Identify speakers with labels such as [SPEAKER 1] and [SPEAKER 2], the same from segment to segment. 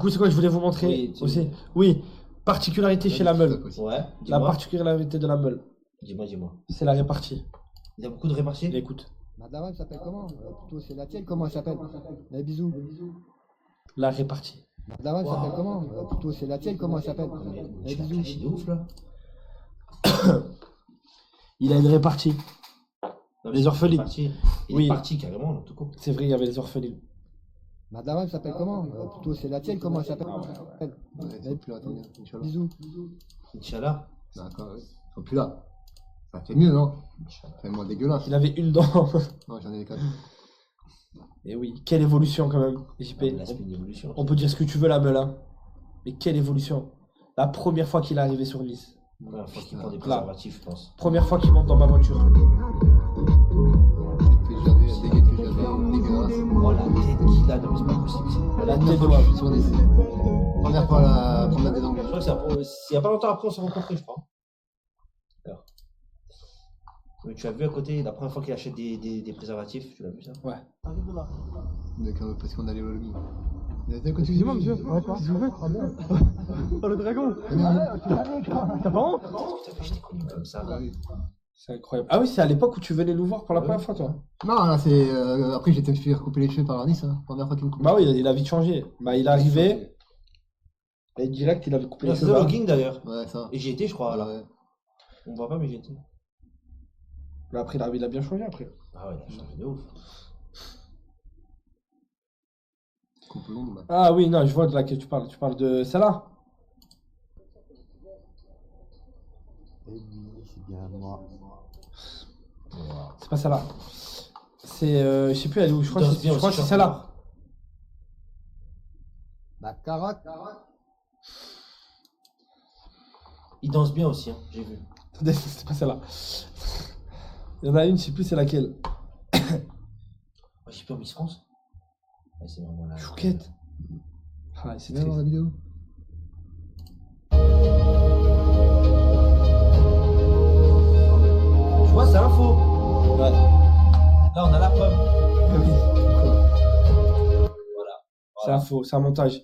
[SPEAKER 1] coup, c'est quoi que je voulais vous montrer
[SPEAKER 2] Oui,
[SPEAKER 1] aussi? Oui, particularité chez la meule.
[SPEAKER 2] Ouais,
[SPEAKER 1] La
[SPEAKER 2] dis-moi.
[SPEAKER 1] particularité de la meule,
[SPEAKER 2] Dis-moi.
[SPEAKER 1] c'est la répartie.
[SPEAKER 2] Il y a beaucoup de réparties?
[SPEAKER 1] Écoute,
[SPEAKER 3] Ma daronne s'appelle comment? Plutôt, c'est la tienne, comment elle s'appelle? Eh, bisous.
[SPEAKER 1] la répartie.
[SPEAKER 3] Ma daronne s'appelle comment? Plutôt, c'est la tienne, comment elle s'appelle?
[SPEAKER 2] Mais
[SPEAKER 3] Eh,
[SPEAKER 2] tu l'as
[SPEAKER 3] bisous.
[SPEAKER 2] clashé de ouf là.
[SPEAKER 1] Il a une répartie.
[SPEAKER 2] Non,
[SPEAKER 1] Les
[SPEAKER 2] mais
[SPEAKER 1] orphelines.
[SPEAKER 2] Il
[SPEAKER 1] Oui.
[SPEAKER 2] est parti carrément, tout court.
[SPEAKER 1] C'est vrai, il y avait les orphelines.
[SPEAKER 3] Ma daronne s'appelle comment? Plutôt, c'est la tienne, comment elle s'appelle?
[SPEAKER 4] Ouais, ils sont plus là, attends, Inch'Allah.
[SPEAKER 3] Bisous.
[SPEAKER 2] Inch'Allah.
[SPEAKER 4] D'accord, ouais. Ils sont plus là. Ça fait mieux, non? Ça fait moins dégueulasse.
[SPEAKER 1] Il avait une dent.
[SPEAKER 4] Non, j'en ai 4.
[SPEAKER 1] Et oui, quelle évolution quand même, JP.
[SPEAKER 2] Là, c'est une évolution.
[SPEAKER 1] On peut dire ce que tu veux, la meule, hein. Mais quelle évolution. La première fois qu'il est arrivé sur Nice.
[SPEAKER 2] La première fois qu'il prend des
[SPEAKER 1] Là.
[SPEAKER 2] préservatifs, je pense.
[SPEAKER 1] Première fois qu'il monte dans ma voiture.
[SPEAKER 4] Que j'avais, la dégaine que j'avais, dégueulasse.
[SPEAKER 2] Oh la tête qu'il a, non mais c'est pas possible.
[SPEAKER 1] La
[SPEAKER 4] Première
[SPEAKER 1] tête
[SPEAKER 4] fois
[SPEAKER 1] de
[SPEAKER 4] que je
[SPEAKER 1] l'homme.
[SPEAKER 4] suis sur Nice. Première fois la promenade des Anglais.
[SPEAKER 2] Je crois que il y a pas longtemps après, on s'est rencontrés, je crois. Alors. Mais tu as vu à côté, la première fois qu'il achète des préservatifs, tu l'as vu ça?
[SPEAKER 1] Ouais.
[SPEAKER 4] D'accord, parce qu'on allait au lobby.
[SPEAKER 5] Excusez-moi, monsieur. Ouais, quoi? S'il vous plaît. Oh, le dragon. T'as pas honte?
[SPEAKER 2] Putain, mais je t'ai connu comme ça.
[SPEAKER 1] C'est incroyable. Ah oui, c'est à l'époque où tu venais nous voir pour la première fois, toi.
[SPEAKER 4] Non, là, c'est. Après, j'étais me faire couper les cheveux par Nice. Hein. Première fois qu'il me coupe.
[SPEAKER 1] Bah oui, il a vite changé. Bah il est arrivé. Et direct, il avait coupé les
[SPEAKER 2] C'est
[SPEAKER 1] cheveux.
[SPEAKER 2] le logging d'ailleurs.
[SPEAKER 4] Ouais, ça.
[SPEAKER 2] Et j'y étais, je crois, là.
[SPEAKER 4] Ouais.
[SPEAKER 2] On voit pas, mais j'y étais.
[SPEAKER 1] Mais après, il a bien changé après.
[SPEAKER 2] Ah ouais, il a changé de ouf.
[SPEAKER 4] Coupe longue, bah.
[SPEAKER 1] Ah oui, non, je vois de laquelle tu parles. Tu parles de celle-là.
[SPEAKER 3] Eh oui, c'est bien moi.
[SPEAKER 1] C'est pas celle-là. C'est, je sais plus, elle est où. Je crois
[SPEAKER 2] Il
[SPEAKER 1] que
[SPEAKER 2] danse bien
[SPEAKER 1] c'est
[SPEAKER 2] aussi,
[SPEAKER 1] celle-là.
[SPEAKER 3] La carotte.
[SPEAKER 2] Il danse bien aussi, hein, j'ai vu.
[SPEAKER 1] Attendez, c'est pas celle-là. Il y en a une, je sais plus c'est laquelle.
[SPEAKER 2] J'ai plus en Miss France. Ouais, c'est vraiment là.
[SPEAKER 1] Chouquette. Ah, c'est
[SPEAKER 4] Viens voir la
[SPEAKER 1] triste.
[SPEAKER 4] vidéo.
[SPEAKER 2] Tu vois, c'est un faux.
[SPEAKER 1] Ouais.
[SPEAKER 2] Là, on a la preuve.
[SPEAKER 1] Ah oui.
[SPEAKER 2] Voilà.
[SPEAKER 1] C'est un faux, c'est un montage.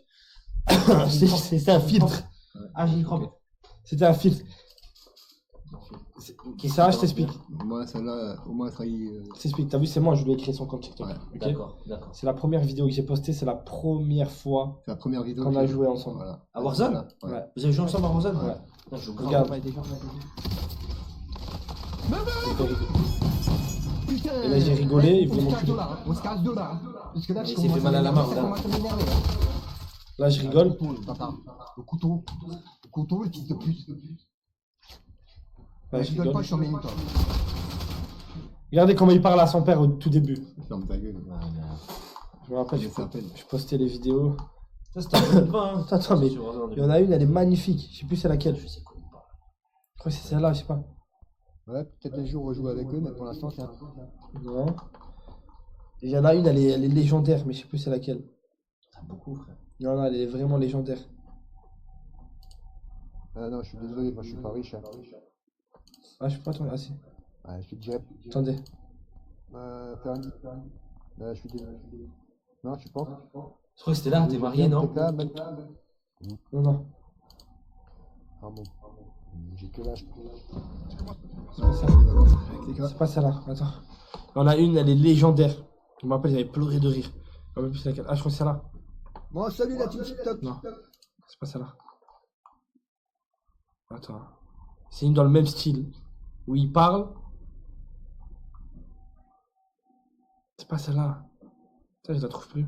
[SPEAKER 1] C'est un filtre.
[SPEAKER 2] Ah, j'ai une crampe.
[SPEAKER 1] C'était un filtre. Ça, je t'explique.
[SPEAKER 4] Moi, celle-là, au moins, ça y est.
[SPEAKER 1] Je t'explique. T'as vu, c'est moi, je lui ai créé son compte TikTok.
[SPEAKER 4] Ouais,
[SPEAKER 1] ok.
[SPEAKER 2] D'accord.
[SPEAKER 1] C'est la première vidéo que j'ai postée, c'est la première fois.
[SPEAKER 4] C'est la première vidéo
[SPEAKER 1] Qu'on
[SPEAKER 4] que
[SPEAKER 1] a
[SPEAKER 4] j'ai-
[SPEAKER 1] joué ensemble.
[SPEAKER 4] Voilà.
[SPEAKER 2] À Warzone?
[SPEAKER 4] Ouais.
[SPEAKER 1] Ouais.
[SPEAKER 2] Vous avez joué ensemble à Warzone?
[SPEAKER 1] Ouais.
[SPEAKER 2] Non, je
[SPEAKER 1] Regarde. Et là, j'ai rigolé, il voulait m'enculer.
[SPEAKER 3] On se casse de là. Parce que là,
[SPEAKER 2] Il
[SPEAKER 3] je
[SPEAKER 2] s'est fait
[SPEAKER 3] commence
[SPEAKER 2] mal à la main,
[SPEAKER 3] ça
[SPEAKER 2] là.
[SPEAKER 3] commence à m'énerver.
[SPEAKER 1] Là, je rigole.
[SPEAKER 3] Papa. Le couteau. Le couteau, le fils de pute.
[SPEAKER 1] Là,
[SPEAKER 3] Je
[SPEAKER 1] je
[SPEAKER 3] rigole pas,
[SPEAKER 1] rigole.
[SPEAKER 3] je suis en minute.
[SPEAKER 1] Regardez comment il parle à son père au tout début.
[SPEAKER 4] Ferme ta gueule.
[SPEAKER 1] Je me rappelle,
[SPEAKER 4] Il s'appelle.
[SPEAKER 1] je postais les vidéos.
[SPEAKER 2] Ça, c'était un peu pas, hein.
[SPEAKER 1] Attends, mais
[SPEAKER 2] Sur Warzone,
[SPEAKER 1] il y en a une, elle est magnifique. Je sais plus c'est laquelle.
[SPEAKER 2] Je sais quoi il parle.
[SPEAKER 1] Je crois que c'est celle-là, je sais pas.
[SPEAKER 3] Ouais, peut-être un jour on joue avec eux, mais pour l'instant, c'est un.
[SPEAKER 1] Non. Il y en a une, elle est légendaire, mais je sais plus c'est laquelle.
[SPEAKER 2] T'as beaucoup, frère.
[SPEAKER 1] Il y en a, elle est vraiment légendaire.
[SPEAKER 3] Ah non, je suis désolé, moi je suis pas riche. Hein.
[SPEAKER 1] Ah, je sais pas, attends, ah si.
[SPEAKER 3] Ouais, je te dirais.
[SPEAKER 1] Attendez.
[SPEAKER 3] Ferrandi. Je suis désolé. Non, tu penses?
[SPEAKER 2] Je crois que c'était là, t'es marié, non?
[SPEAKER 3] T'es là, même.
[SPEAKER 1] Non, non.
[SPEAKER 3] Ah bon. J'ai que l'âge.
[SPEAKER 1] C'est pas ça. C'est pas celle-là. Attends. Il y en a une, elle est légendaire. Je me rappelle, j'avais pleuré de rire. Je me rappelle plus c'est laquelle. Ah, je crois que c'est celle-là.
[SPEAKER 3] Bon, salut la team TikTok.
[SPEAKER 1] Non. C'est pas celle-là. Attends. C'est une dans le même style. Où il parle. C'est pas celle-là. Putain, je la trouve plus.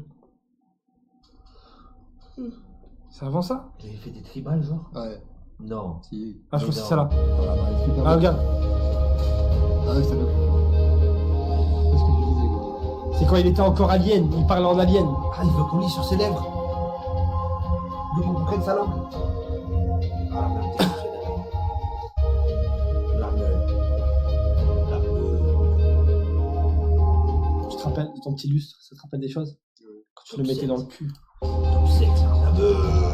[SPEAKER 1] C'est avant ça?
[SPEAKER 2] J'avais fait des tribales, genre?
[SPEAKER 4] Ouais.
[SPEAKER 2] Non.
[SPEAKER 4] Si.
[SPEAKER 1] Ah, je crois que c'est
[SPEAKER 2] non.
[SPEAKER 1] celle-là.
[SPEAKER 4] Voilà, bah, elle est super
[SPEAKER 1] Ah,
[SPEAKER 4] bonne.
[SPEAKER 1] regarde.
[SPEAKER 4] Ah, ouais, c'est là. C'est ce que je disais, quoi.
[SPEAKER 1] C'est quand il était encore alien. Il parlait en alien.
[SPEAKER 2] Ah, il veut qu'on lit sur ses lèvres. Il veut qu'on prenne sa langue. Ah, la meuf, t'es obligé d'aller. La meuf. La meuf.
[SPEAKER 1] Tu te rappelles de ton petit lustre? Ça te rappelle des choses? Quand tu le mettais dans le cul.
[SPEAKER 2] Top 7, la meuf.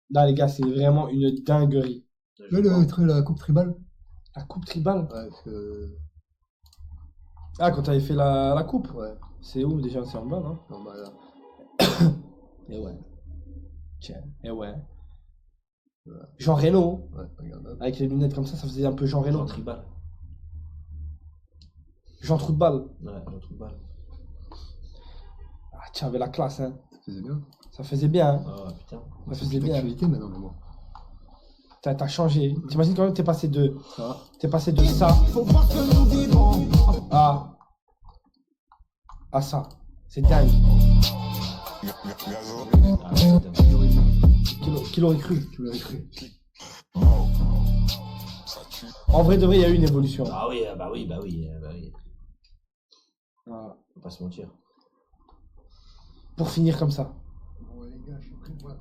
[SPEAKER 1] Là, les gars, c'est vraiment une dinguerie.
[SPEAKER 4] Là, le truc, la coupe tribale.
[SPEAKER 1] La coupe tribale?
[SPEAKER 4] Ouais, parce que.
[SPEAKER 1] Ah, quand t'avais fait la coupe?
[SPEAKER 4] Ouais.
[SPEAKER 1] C'est où déjà? C'est en bas, non?
[SPEAKER 3] Non, bah là.
[SPEAKER 1] Eh ouais. Tiens, eh ouais. Jean Reno,
[SPEAKER 3] Ouais, regarde là.
[SPEAKER 1] avec les lunettes comme ça faisait un peu Jean Reno.
[SPEAKER 2] Jean Tribal.
[SPEAKER 1] Jean Trou de balle.
[SPEAKER 2] Ouais, Jean Tribal.
[SPEAKER 1] Ah, tiens, avec la classe, hein.
[SPEAKER 3] Ça faisait bien.
[SPEAKER 1] Ça faisait bien, hein.
[SPEAKER 2] Ah putain.
[SPEAKER 1] Ça faisait bien.
[SPEAKER 3] Actualité maintenant, mais bon.
[SPEAKER 1] T'as changé. T'imagines quand même t'es passé de.
[SPEAKER 3] Ça.
[SPEAKER 1] T'es passé de ça à ça. C'est dingue.
[SPEAKER 2] Ah, putain.
[SPEAKER 1] Qui l'aurait cru?
[SPEAKER 3] Tu l'avais cru.
[SPEAKER 1] En vrai de vrai, il y a eu une évolution.
[SPEAKER 2] Ah oui, bah oui, bah oui, bah oui.
[SPEAKER 1] Voilà.
[SPEAKER 2] Faut pas se mentir.
[SPEAKER 1] Pour finir comme ça.
[SPEAKER 3] Bon, les gars, je suis prêt pour la.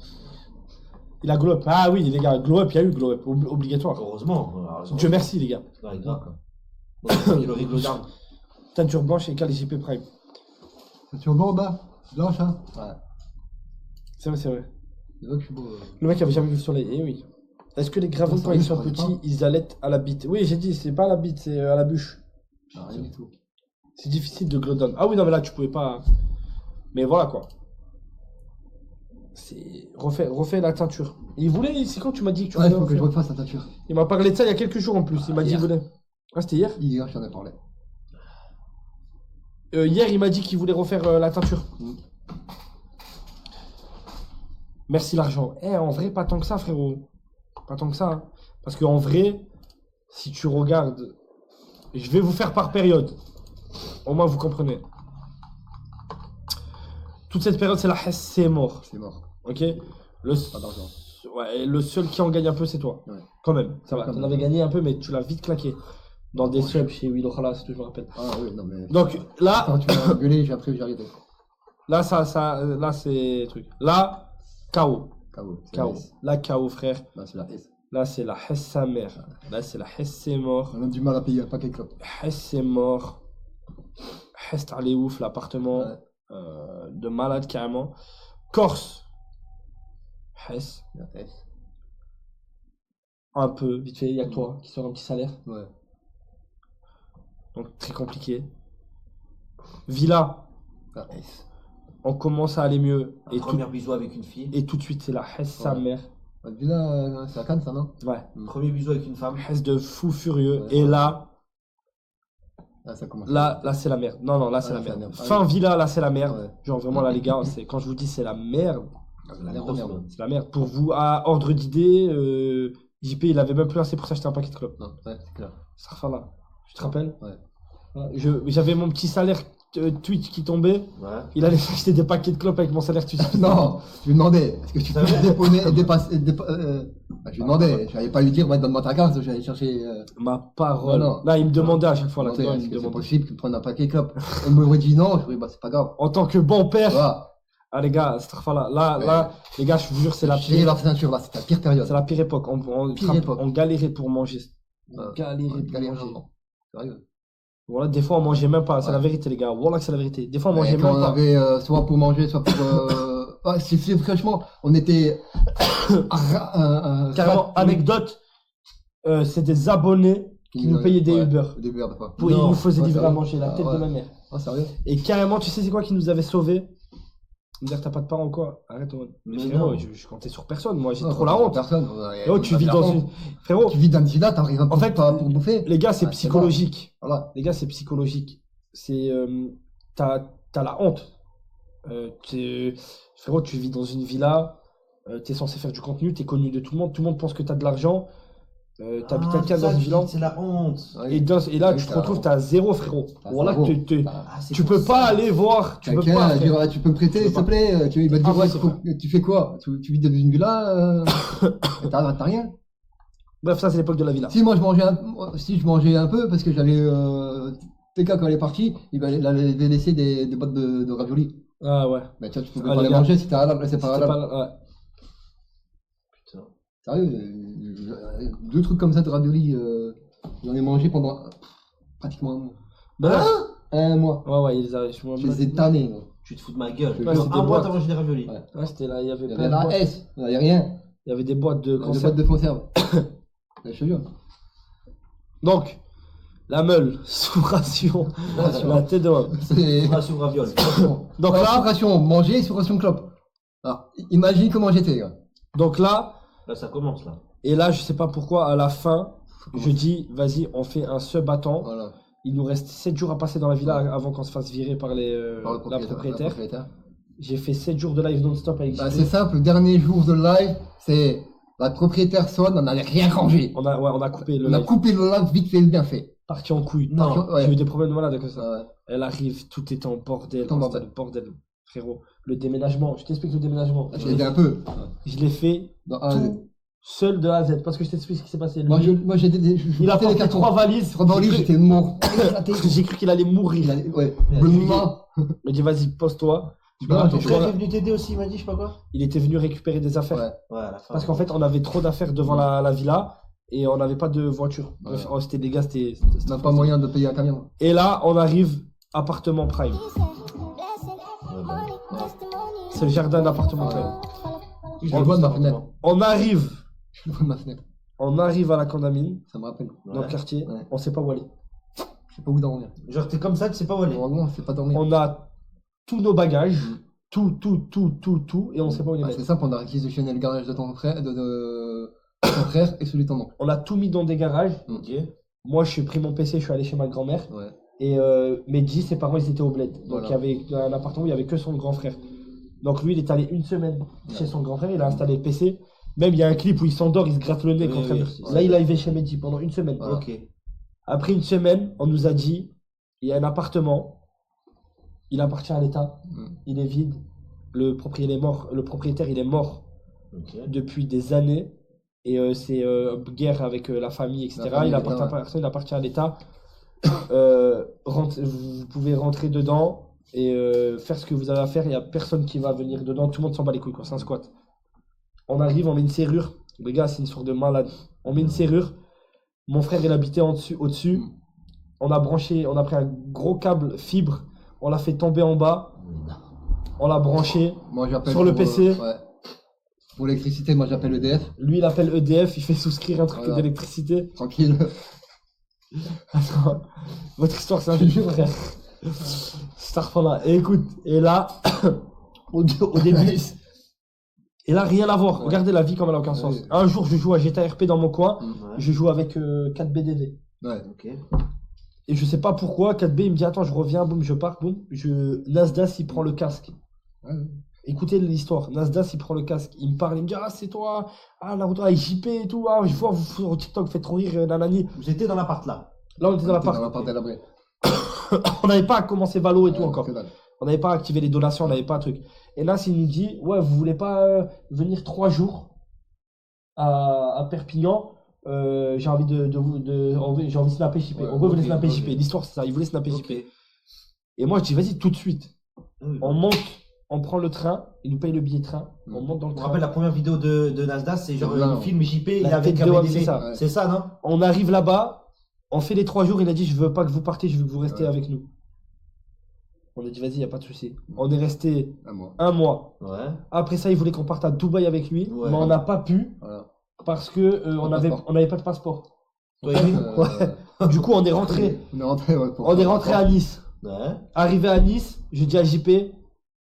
[SPEAKER 1] Il a glow up. Ah oui, les gars, glow up, il y a eu glow up. Obligatoire.
[SPEAKER 2] Heureusement.
[SPEAKER 1] Dieu merci, les gars.
[SPEAKER 2] Ouais, grave. Bon, il aurait glow down.
[SPEAKER 1] Teinture blanche et JP Prime.
[SPEAKER 3] Tu es au bord bas? Blanche, hein? Ouais.
[SPEAKER 1] C'est vrai, c'est vrai.
[SPEAKER 3] C'est vrai que je suis beau.
[SPEAKER 1] Le mec avait jamais vu le soleil. Eh oui. Est-ce que les gravons, quand ils sont petits, ils allaitent à la bite? Oui, j'ai dit, c'est pas à la bite, c'est à la bûche.
[SPEAKER 3] Ah, rien du tout.
[SPEAKER 1] C'est difficile de glow down. Ah oui, non, mais là, tu pouvais pas. Mais voilà quoi. C'est. Refais la teinture. Il voulait, c'est quand tu m'as dit que tu
[SPEAKER 3] Ouais, il
[SPEAKER 1] voulais
[SPEAKER 3] faut que je
[SPEAKER 1] refaire
[SPEAKER 3] refasse la teinture.
[SPEAKER 1] Il m'a parlé de ça il y a quelques jours en plus. Il m'a dit
[SPEAKER 3] hier.
[SPEAKER 1] qu'il voulait. Ah, c'était hier?
[SPEAKER 3] Hier, j'en ai parlé.
[SPEAKER 1] Hier, il m'a dit qu'il voulait refaire la teinture.
[SPEAKER 3] Mm.
[SPEAKER 1] Merci l'argent. Eh, en vrai, pas tant que ça, frérot. Pas tant que ça. Hein. Parce qu'en vrai, si tu regardes, je vais vous faire par période. Au moins, vous comprenez. Toute cette période, c'est la Hesse, c'est mort.
[SPEAKER 3] C'est mort.
[SPEAKER 1] Ok?
[SPEAKER 3] Pas d'argent.
[SPEAKER 1] Ouais, le seul qui en gagne un peu, c'est toi.
[SPEAKER 3] Ouais.
[SPEAKER 1] Quand même, ça va.
[SPEAKER 3] Quand
[SPEAKER 1] T'en
[SPEAKER 3] même.
[SPEAKER 1] avais gagné un peu, mais tu l'as vite claqué. Dans des subs chez Willow Khalas, je me rappelle.
[SPEAKER 3] Ah oui, non mais.
[SPEAKER 1] Donc là,
[SPEAKER 3] Quand tu m'as gueulé, après j'ai arrêté.
[SPEAKER 1] là, là, c'est truc. Là, KO.
[SPEAKER 3] KO. C'est
[SPEAKER 1] KO.
[SPEAKER 3] la S.
[SPEAKER 1] Là, KO, frère.
[SPEAKER 3] Là, c'est la S.
[SPEAKER 1] Là, c'est la Hesse sa mère. Là, c'est la Hesse, c'est mort.
[SPEAKER 3] On a du mal à payer un paquet de clopes.
[SPEAKER 1] Hesse, c'est mort. Hesse, allez ouf, l'appartement.
[SPEAKER 3] Ouais.
[SPEAKER 1] De malade, carrément. Corse. Hesse.
[SPEAKER 3] La S.
[SPEAKER 1] Un peu, vite fait, il y a que toi qui sort un petit salaire.
[SPEAKER 3] Ouais.
[SPEAKER 1] Donc, très compliqué. Villa.
[SPEAKER 3] La S.
[SPEAKER 1] On commence à aller mieux.
[SPEAKER 2] Un premier bisou avec une fille.
[SPEAKER 1] Et tout de suite, c'est la Hesse, sa
[SPEAKER 3] Ouais.
[SPEAKER 1] mère.
[SPEAKER 3] La villa, c'est à Cannes, ça, non?
[SPEAKER 1] Ouais.
[SPEAKER 2] Premier bisou avec une femme.
[SPEAKER 1] Hesse de fou furieux.
[SPEAKER 3] Ouais.
[SPEAKER 1] Et là,
[SPEAKER 3] Là, ça commence.
[SPEAKER 1] là c'est la merde. Non, là, c'est la
[SPEAKER 3] là, c'est la
[SPEAKER 1] merde.
[SPEAKER 3] merde.
[SPEAKER 1] Fin Villa, là, c'est la merde.
[SPEAKER 3] Ouais.
[SPEAKER 1] Genre, vraiment, là, les gars, c'est quand je vous dis c'est la merde,
[SPEAKER 2] La
[SPEAKER 3] Merde,
[SPEAKER 2] grosse
[SPEAKER 3] merde.
[SPEAKER 2] merde.
[SPEAKER 1] c'est la merde. Pour vous, à ordre d'idée, JP, il avait même plus assez pour s'acheter un paquet de clopes.
[SPEAKER 3] Non, ouais, c'est clair.
[SPEAKER 1] Ça là. Tu te rappelles?
[SPEAKER 3] Ouais.
[SPEAKER 1] Voilà. J'avais mon petit salaire Twitch qui tombait.
[SPEAKER 2] Ouais.
[SPEAKER 1] Il allait s'acheter des paquets de clopes avec mon salaire Twitch.
[SPEAKER 3] Non, je lui demandais, est-ce que tu peux dépasser. Je lui demandais, je n'allais pas lui dire, ouais, donne-moi ta carte, j'allais chercher.
[SPEAKER 1] Ma parole.
[SPEAKER 3] Non.
[SPEAKER 1] Là, il me demandait à chaque fois.
[SPEAKER 3] Je
[SPEAKER 1] Là,
[SPEAKER 3] lui demandais,
[SPEAKER 1] il
[SPEAKER 3] est-ce
[SPEAKER 1] me
[SPEAKER 3] que c'est
[SPEAKER 1] demandait.
[SPEAKER 3] possible qu'il prenne un paquet de clopes? On m'aurait dit non, je lui ai dit, bah, c'est pas grave.
[SPEAKER 1] En tant que bon père.
[SPEAKER 3] Voilà.
[SPEAKER 1] Ah, les gars, là, les gars, je vous jure, c'est la
[SPEAKER 3] J'ai
[SPEAKER 1] pire.
[SPEAKER 3] leur ceinture, là, c'était la pire période.
[SPEAKER 1] C'est la pire époque. On
[SPEAKER 3] Pire époque.
[SPEAKER 1] on galérait pour manger. On
[SPEAKER 3] Ouais.
[SPEAKER 1] galérait
[SPEAKER 3] Ouais,
[SPEAKER 1] pour
[SPEAKER 3] galère,
[SPEAKER 1] manger.
[SPEAKER 3] non. Sérieux.
[SPEAKER 1] Voilà, des fois on mangeait même pas, c'est
[SPEAKER 3] Ouais.
[SPEAKER 1] la vérité les gars. Voilà que c'est la vérité. Des fois on
[SPEAKER 3] Ouais,
[SPEAKER 1] mangeait
[SPEAKER 3] quand
[SPEAKER 1] même
[SPEAKER 3] on
[SPEAKER 1] pas.
[SPEAKER 3] avait soit pour manger, soit pour. Ouais, franchement, on était.
[SPEAKER 1] Carrément, anecdote, c'est des abonnés qui nous payaient des Uber.
[SPEAKER 3] Des Uber, des fois.
[SPEAKER 1] Pour, ils
[SPEAKER 3] Non.
[SPEAKER 1] nous faisaient
[SPEAKER 3] Ouais,
[SPEAKER 1] livrer à
[SPEAKER 3] sérieux.
[SPEAKER 1] manger, la
[SPEAKER 3] Ah,
[SPEAKER 1] tête
[SPEAKER 3] ouais.
[SPEAKER 1] de ma mère.
[SPEAKER 3] Ah, sérieux?
[SPEAKER 1] Et carrément, tu sais c'est quoi qui nous avait sauvés? Me dire t'as pas de parents ou quoi? Arrête, Owen. Mais
[SPEAKER 2] Mais
[SPEAKER 1] frérot,
[SPEAKER 2] non.
[SPEAKER 1] je comptais sur personne, moi j'ai
[SPEAKER 3] Non,
[SPEAKER 1] trop la honte.
[SPEAKER 3] Personne.
[SPEAKER 1] Oh, tu vis dans une. Frérot,
[SPEAKER 3] Tu vis dans une villa, t'arrives
[SPEAKER 1] En fait,
[SPEAKER 3] pas pour bouffer.
[SPEAKER 1] les gars, c'est
[SPEAKER 3] Ah, c'est
[SPEAKER 1] psychologique.
[SPEAKER 3] Voilà.
[SPEAKER 1] Les gars, c'est psychologique. C'est. T'as la honte. Frérot, tu vis dans une villa, t'es censé faire du contenu, t'es connu de tout le monde pense que t'as de l'argent, t'habites
[SPEAKER 2] Ah,
[SPEAKER 1] quelqu'un
[SPEAKER 2] ça,
[SPEAKER 1] dans une
[SPEAKER 2] tu
[SPEAKER 1] villa.
[SPEAKER 2] dis que c'est la honte.
[SPEAKER 1] Et là,
[SPEAKER 3] Oui,
[SPEAKER 1] tu te
[SPEAKER 3] t'as
[SPEAKER 1] retrouves,
[SPEAKER 3] honte.
[SPEAKER 1] t'as zéro, frérot.
[SPEAKER 3] T'as
[SPEAKER 1] Voilà,
[SPEAKER 3] zéro.
[SPEAKER 2] Ah, c'est
[SPEAKER 1] tu
[SPEAKER 2] pour
[SPEAKER 1] peux
[SPEAKER 2] ça.
[SPEAKER 1] pas aller voir, tu peux
[SPEAKER 3] Quelqu'un
[SPEAKER 1] pas.
[SPEAKER 3] va
[SPEAKER 1] frère.
[SPEAKER 3] dire, tu peux me prêter,
[SPEAKER 1] Tu
[SPEAKER 3] s'il
[SPEAKER 1] peux
[SPEAKER 3] te plaît? Il va te
[SPEAKER 1] Ah,
[SPEAKER 3] dire, ouais,
[SPEAKER 1] oui, c'est
[SPEAKER 3] tu fais quoi? Tu vis dans une villa, t'as rien?
[SPEAKER 1] Bref, ça, c'est l'époque de la villa.
[SPEAKER 3] Si moi je mangeais un peu parce que j'avais TK quand elle est partie, il avait laissé des boîtes de raviolis.
[SPEAKER 1] Ah ouais.
[SPEAKER 3] Mais tu vois, tu pouvais
[SPEAKER 1] Ah,
[SPEAKER 3] pas
[SPEAKER 1] les
[SPEAKER 3] les
[SPEAKER 1] gars.
[SPEAKER 3] manger si t'as halal, c'est
[SPEAKER 1] C'était
[SPEAKER 3] pas halal.
[SPEAKER 1] pas- ouais.
[SPEAKER 2] Putain.
[SPEAKER 3] Sérieux, 2 trucs comme ça de raviolis, j'en ai mangé pendant pratiquement un mois.
[SPEAKER 1] Ben,
[SPEAKER 3] Un mois.
[SPEAKER 1] ouais, ils arrivent.
[SPEAKER 3] Je les ai tannés. moi.
[SPEAKER 2] Tu te fous de ma gueule.
[SPEAKER 3] Ouais,
[SPEAKER 2] Pendant
[SPEAKER 1] c'est des
[SPEAKER 2] un mois,
[SPEAKER 1] boîtes.
[SPEAKER 2] t'as mangé des raviolis.
[SPEAKER 3] Ouais.
[SPEAKER 1] Ouais, c'était là, il y avait
[SPEAKER 3] Il y
[SPEAKER 1] plein
[SPEAKER 3] avait
[SPEAKER 1] de
[SPEAKER 3] la
[SPEAKER 1] boîtes.
[SPEAKER 3] S, il n'y a rien.
[SPEAKER 1] Il y avait des boîtes de
[SPEAKER 3] Des
[SPEAKER 1] conserve.
[SPEAKER 3] boîtes de conserve. Je te jure.
[SPEAKER 1] Donc, La meule, sous ration, la tête de homme.
[SPEAKER 3] C'est.
[SPEAKER 2] Ration raviole.
[SPEAKER 1] Donc
[SPEAKER 3] Sous
[SPEAKER 1] là,
[SPEAKER 3] ration manger, sous ration clope. Alors, imagine comment j'étais, gars.
[SPEAKER 2] Là, ça commence, là.
[SPEAKER 1] et là, je sais pas pourquoi, à la fin, je dis, vas-y, on fait un sub-battant.
[SPEAKER 3] Voilà.
[SPEAKER 1] Il nous reste 7 jours à passer dans la villa avant qu'on se fasse virer par
[SPEAKER 3] Par le
[SPEAKER 1] la propriétaire. J'ai fait 7 jours de live non-stop avec
[SPEAKER 3] Bah,
[SPEAKER 1] JP.
[SPEAKER 3] c'est simple, le dernier jour de live, c'est la propriétaire sonne, on n'avait rien rangé.
[SPEAKER 1] On a coupé le
[SPEAKER 3] On a
[SPEAKER 1] live.
[SPEAKER 3] coupé le live vite fait, bien fait.
[SPEAKER 1] Parti en couille.
[SPEAKER 3] Non, ouais.
[SPEAKER 1] J'ai eu des problèmes de malade avec ça.
[SPEAKER 3] Ouais.
[SPEAKER 1] Elle arrive, tout est en bordel.
[SPEAKER 3] Tout en bordel.
[SPEAKER 1] C'était le bordel, frérot. Le déménagement, je t'explique le déménagement.
[SPEAKER 3] J'ai aidé un peu.
[SPEAKER 1] Je l'ai fait
[SPEAKER 3] Dans un-
[SPEAKER 1] tout seul de A à Z. Parce que je t'explique ce qui s'est passé.
[SPEAKER 3] Moi,
[SPEAKER 1] Lui,
[SPEAKER 3] moi j'ai aidé.
[SPEAKER 1] il a
[SPEAKER 3] porté
[SPEAKER 1] porté 3 valises.
[SPEAKER 3] 3 valises,
[SPEAKER 1] J'ai cru-
[SPEAKER 3] j'étais mort.
[SPEAKER 1] J'ai cru qu'il allait mourir.
[SPEAKER 3] Ouais.
[SPEAKER 2] Ouais.
[SPEAKER 3] Benoît.
[SPEAKER 1] Il m'a dit, vas-y, pose-toi.
[SPEAKER 3] Non,
[SPEAKER 2] Ton
[SPEAKER 3] je
[SPEAKER 2] frère
[SPEAKER 3] vois-
[SPEAKER 2] est venu t'aider aussi, il m'a dit, je sais pas quoi.
[SPEAKER 1] Il était venu récupérer des affaires.
[SPEAKER 3] Ouais.
[SPEAKER 2] Ouais, à la fin.
[SPEAKER 1] Parce qu'en fait, on avait trop d'affaires devant la villa et on n'avait pas de voiture. Bref, oh, c'était des gars, c'était.
[SPEAKER 3] On n'a pas moyen de payer un camion.
[SPEAKER 1] Et là, on arrive, appartement prime. C'est le jardin d'appartement prime.
[SPEAKER 3] Je le vois de ma fenêtre.
[SPEAKER 1] On arrive,
[SPEAKER 3] Je le vois de ma fenêtre.
[SPEAKER 1] on arrive à la condamine,
[SPEAKER 3] Ça me rappelle.
[SPEAKER 1] dans le quartier,
[SPEAKER 3] Ouais.
[SPEAKER 1] on sait pas où aller.
[SPEAKER 3] Je sais pas où dormir.
[SPEAKER 2] Genre, t'es comme ça, tu sais pas où aller.
[SPEAKER 3] Normalement, c'est pas dormir.
[SPEAKER 1] On a tous nos bagages, tout, et on sait pas où les
[SPEAKER 3] Ah,
[SPEAKER 1] mettre.
[SPEAKER 3] c'est simple, on a réquisitionné le garage de ton frère, de ton frère et celui de ton oncle.
[SPEAKER 1] On a tout mis dans des garages.
[SPEAKER 2] Ok.
[SPEAKER 1] Moi, je suis pris mon PC, je suis allé chez ma grand-mère.
[SPEAKER 3] Ouais.
[SPEAKER 1] Et Mehdi, ses parents, ils étaient au bled. Donc
[SPEAKER 3] Voilà.
[SPEAKER 1] il y avait un appartement où il y avait que son grand frère. Donc lui, il est allé une semaine chez son grand frère, il a installé le PC. Même il y a un clip où il s'endort, il se gratte le nez
[SPEAKER 2] Oui,
[SPEAKER 1] contre
[SPEAKER 2] oui,
[SPEAKER 1] elle.
[SPEAKER 2] c'est
[SPEAKER 1] Là,
[SPEAKER 2] ça.
[SPEAKER 1] il a arrivé chez Mehdi pendant une semaine.
[SPEAKER 3] Voilà.
[SPEAKER 2] Ok.
[SPEAKER 1] Après une semaine, on nous a dit, il y a un appartement, il appartient à l'État, il est vide, le propriétaire est mort, il est mort
[SPEAKER 2] Ok.
[SPEAKER 1] depuis des années. Et c'est guerre avec la famille, etc.
[SPEAKER 3] La famille,
[SPEAKER 1] il appartient à
[SPEAKER 3] ouais.
[SPEAKER 1] personne, il appartient à l'État. Vous pouvez rentrer dedans et faire ce que vous avez à faire. Il n'y a personne qui va venir dedans. Tout le monde s'en bat les couilles, quoi. C'est un squat. On arrive, on met une serrure. Les gars, c'est une sorte de malade. On met une serrure. Mon frère, il habitait au-dessus. On a branché, on a pris un gros câble fibre. On l'a fait tomber en bas. On l'a branché.
[SPEAKER 3] Moi, j'appelle
[SPEAKER 1] Sur le
[SPEAKER 3] pour,
[SPEAKER 1] PC.
[SPEAKER 3] ouais. Pour l'électricité, moi, j'appelle EDF.
[SPEAKER 1] Lui, il appelle EDF. Il fait souscrire un truc
[SPEAKER 3] Voilà.
[SPEAKER 1] d'électricité.
[SPEAKER 3] Tranquille.
[SPEAKER 1] Attends, votre histoire c'est un jeu, frère. Starfall. Et écoute, et là, au début, et là, rien à voir. Regardez la vie comme elle a aucun sens.
[SPEAKER 3] Ouais.
[SPEAKER 1] Un jour, je joue à GTA RP dans mon coin,
[SPEAKER 2] Ouais.
[SPEAKER 1] je joue avec 4BDV.
[SPEAKER 3] Ouais.
[SPEAKER 2] Ok.
[SPEAKER 1] Et je sais pas pourquoi, 4B, il me dit attends, je reviens, boum, je pars, boum. Nasdas, il prend le casque.
[SPEAKER 3] Ouais.
[SPEAKER 1] Écoutez l'histoire. Nasdas, il prend le casque. Il me parle, il me dit ah, c'est toi, ah, la route, ah, JP et tout, ah, je vois, vous sur TikTok, faites trop rire, nanani.
[SPEAKER 2] Vous étiez dans l'appart là.
[SPEAKER 1] Là, on était dans
[SPEAKER 3] Dans
[SPEAKER 1] l'appart.
[SPEAKER 3] l'appart d'Alabré.
[SPEAKER 1] On n'avait pas commencé Valo et tout
[SPEAKER 3] Ouais,
[SPEAKER 1] encore.
[SPEAKER 3] que dalle.
[SPEAKER 1] On n'avait pas activé les donations, on n'avait pas un truc. Et là, il nous dit, ouais, vous voulez pas venir 3 jours à Perpignan, j'ai envie j'ai envie de snapper JP.
[SPEAKER 3] Ouais,
[SPEAKER 1] En gros, il voulait
[SPEAKER 3] ok,
[SPEAKER 1] snapper
[SPEAKER 3] ok.
[SPEAKER 1] JP. L'histoire, c'est ça, il voulait snapper
[SPEAKER 2] Ok.
[SPEAKER 1] JP. Et moi, je dis, vas-y, tout de suite.
[SPEAKER 2] Oui.
[SPEAKER 1] On monte, on prend le train, il nous paye le billet de train, on monte dans le
[SPEAKER 2] Je me
[SPEAKER 1] train.
[SPEAKER 2] rappelle la première vidéo de Nasdaq, c'est genre
[SPEAKER 3] Là,
[SPEAKER 2] il filme JP, il est
[SPEAKER 1] La
[SPEAKER 2] avec
[SPEAKER 1] tête
[SPEAKER 2] un
[SPEAKER 1] de homme,
[SPEAKER 2] BDV.
[SPEAKER 1] c'est ça.
[SPEAKER 2] C'est ça, non?
[SPEAKER 1] On arrive là-bas, on fait les 3 jours, il a dit, je veux pas que vous partez, je veux que vous restiez
[SPEAKER 3] Ouais.
[SPEAKER 1] avec nous. On a dit, vas-y, y a pas de souci. On est resté
[SPEAKER 3] À moi.
[SPEAKER 1] 1 mois.
[SPEAKER 2] Ouais.
[SPEAKER 1] Après ça, il voulait qu'on parte à Dubaï avec lui,
[SPEAKER 2] Ouais.
[SPEAKER 1] mais on n'a pas pu
[SPEAKER 3] Voilà.
[SPEAKER 1] parce que on
[SPEAKER 3] Pas de
[SPEAKER 1] n'avait
[SPEAKER 3] passeport.
[SPEAKER 1] pas de passeport.
[SPEAKER 2] Toi et lui?
[SPEAKER 1] Du coup, on est rentré.
[SPEAKER 3] On est rentré, ouais, pour-
[SPEAKER 1] On est rentré à Nice.
[SPEAKER 2] Ouais.
[SPEAKER 1] Arrivé à Nice, je dis à JP,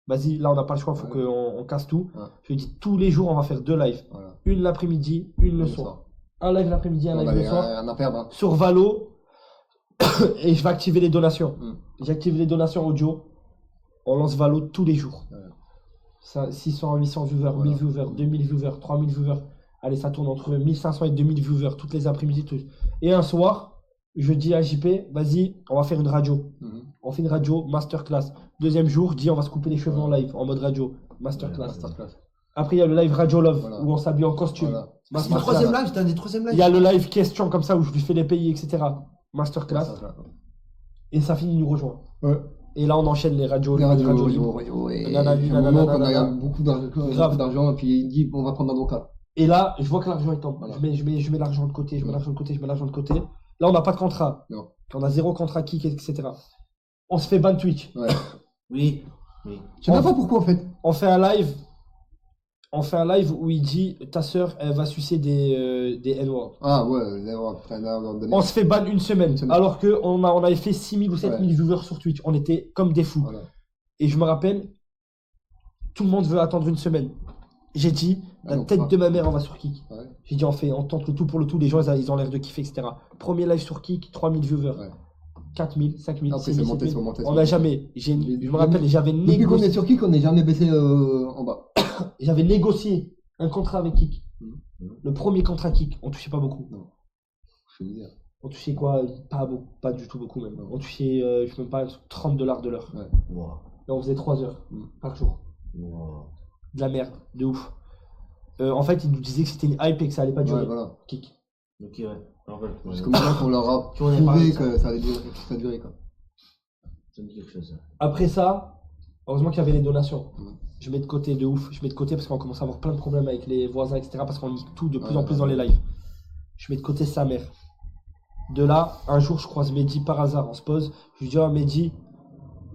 [SPEAKER 1] vas-y, là on n'a pas le choix, faut
[SPEAKER 3] Ouais.
[SPEAKER 1] qu'on casse tout.
[SPEAKER 3] Ouais.
[SPEAKER 1] Je lui dis tous les jours, on va faire 2 lives.
[SPEAKER 3] Voilà.
[SPEAKER 1] Une l'après-midi, une le soir. Un live l'après-midi, un
[SPEAKER 3] On
[SPEAKER 1] live
[SPEAKER 3] a
[SPEAKER 1] le soir.
[SPEAKER 3] rien à perdre. Hein.
[SPEAKER 1] Sur Valo. Et je vais activer les donations.
[SPEAKER 3] Mm.
[SPEAKER 1] J'active les donations audio. On lance Valo tous les jours.
[SPEAKER 3] Ouais.
[SPEAKER 1] Ça, 600, 800 viewers,
[SPEAKER 3] Voilà.
[SPEAKER 1] 1000 viewers, 2000 viewers, 3000 viewers. Allez, ça tourne entre 1500 et 2000 viewers toutes les après-midi. Et un soir, je dis à JP, vas-y, on va faire une radio.
[SPEAKER 3] Mhm.
[SPEAKER 1] On fait une radio, masterclass. Deuxième jour, je dis, on va se couper les cheveux en live, en mode radio, masterclass.
[SPEAKER 3] Masterclass.
[SPEAKER 1] Après, il y a le live Radio Love,
[SPEAKER 3] Voilà.
[SPEAKER 1] où on s'habille en costume.
[SPEAKER 3] Voilà.
[SPEAKER 2] C'est le
[SPEAKER 1] Masterclass.
[SPEAKER 2] troisième live, c'était un des troisième
[SPEAKER 1] Il
[SPEAKER 2] live.
[SPEAKER 1] y a le live question comme ça, où je lui fais les pays, etc. Masterclass.
[SPEAKER 3] Masterclass.
[SPEAKER 1] Et ça finit, il nous rejoint.
[SPEAKER 3] Ouais.
[SPEAKER 1] Et là, on enchaîne les radios.
[SPEAKER 3] Les radios,
[SPEAKER 1] libres.
[SPEAKER 3] et
[SPEAKER 1] Nanani,
[SPEAKER 3] à un moment qu'on
[SPEAKER 1] nanana.
[SPEAKER 3] a beaucoup d'argent, et puis il dit on va prendre un avocat.
[SPEAKER 1] Et là, je vois que l'argent il tombe.
[SPEAKER 3] Voilà.
[SPEAKER 1] Je mets l'argent de côté, je mets l'argent de côté, je mets l'argent de côté. Là, on n'a pas de contrat.
[SPEAKER 3] Non.
[SPEAKER 1] On a 0 contrat kick, etc. On se fait ban Twitch.
[SPEAKER 3] Ouais.
[SPEAKER 2] Oui. Oui.
[SPEAKER 3] Je sais même pas pourquoi en fait.
[SPEAKER 1] On fait un live. on fait un live où il dit ta sœur, elle va sucer des N-words.
[SPEAKER 3] Ah ouais, d'accord, putain, là, on donne-
[SPEAKER 1] On se fait ban une semaine,
[SPEAKER 3] Une semaine.
[SPEAKER 1] alors qu'on on avait fait 6000 ou 7000 viewers sur Twitch. On était comme des fous.
[SPEAKER 3] Voilà.
[SPEAKER 1] Et je me rappelle, tout le monde veut attendre une semaine. J'ai dit,
[SPEAKER 3] Ah
[SPEAKER 1] la
[SPEAKER 3] non,
[SPEAKER 1] tête
[SPEAKER 3] pas.
[SPEAKER 1] de ma mère, on va sur Kik.
[SPEAKER 3] Ouais.
[SPEAKER 1] J'ai dit, on tente le tout pour le tout. Les gens, ils ont l'air de kiffer, etc. Premier live sur Kik, 3000 viewers.
[SPEAKER 3] Ouais.
[SPEAKER 1] 4000, 5000,
[SPEAKER 3] Après,
[SPEAKER 1] 6000,
[SPEAKER 3] c'est monté,
[SPEAKER 1] 7000.
[SPEAKER 3] c'est monté, c'est
[SPEAKER 1] On
[SPEAKER 3] monté.
[SPEAKER 1] n'a jamais. Je me rappelle, j'avais
[SPEAKER 3] Depuis qu'on est
[SPEAKER 1] négocié,
[SPEAKER 3] sur Kik, on n'est jamais baissé en bas.
[SPEAKER 1] j'avais négocié un contrat avec Kik.
[SPEAKER 3] Mhm.
[SPEAKER 1] Le premier contrat Kik, on touchait pas beaucoup.
[SPEAKER 3] Je veux dire.
[SPEAKER 1] On touchait quoi? Pas beaucoup, pas du tout beaucoup même. On touchait, je sais même pas, $30 de l'heure.
[SPEAKER 2] Wow.
[SPEAKER 1] Et on faisait 3 heures
[SPEAKER 3] Mm.
[SPEAKER 1] par jour.
[SPEAKER 2] Wow.
[SPEAKER 1] De la merde, de ouf. En fait, ils nous disaient que c'était une hype et que ça allait pas durer.
[SPEAKER 3] Ouais, voilà.
[SPEAKER 1] Kick.
[SPEAKER 2] Ok, ouais. En fait,
[SPEAKER 3] Parce que maintenant qu'on leur a
[SPEAKER 2] Puis on est parlé
[SPEAKER 3] prouvé
[SPEAKER 2] de ça.
[SPEAKER 3] que ça allait durer, que ça durait, quoi.
[SPEAKER 2] ça me dit quelque chose. Ça.
[SPEAKER 1] Après ça, heureusement qu'il y avait les donations.
[SPEAKER 3] Mm.
[SPEAKER 1] Je mets de côté de ouf. Je mets de côté parce qu'on commence à avoir plein de problèmes avec les voisins, etc. Parce qu'on lit tout de plus en plus dans les lives. Je mets de côté sa mère. De là, un jour, je croise Mehdi par hasard. On se pose. Je lui dis, oh Mehdi,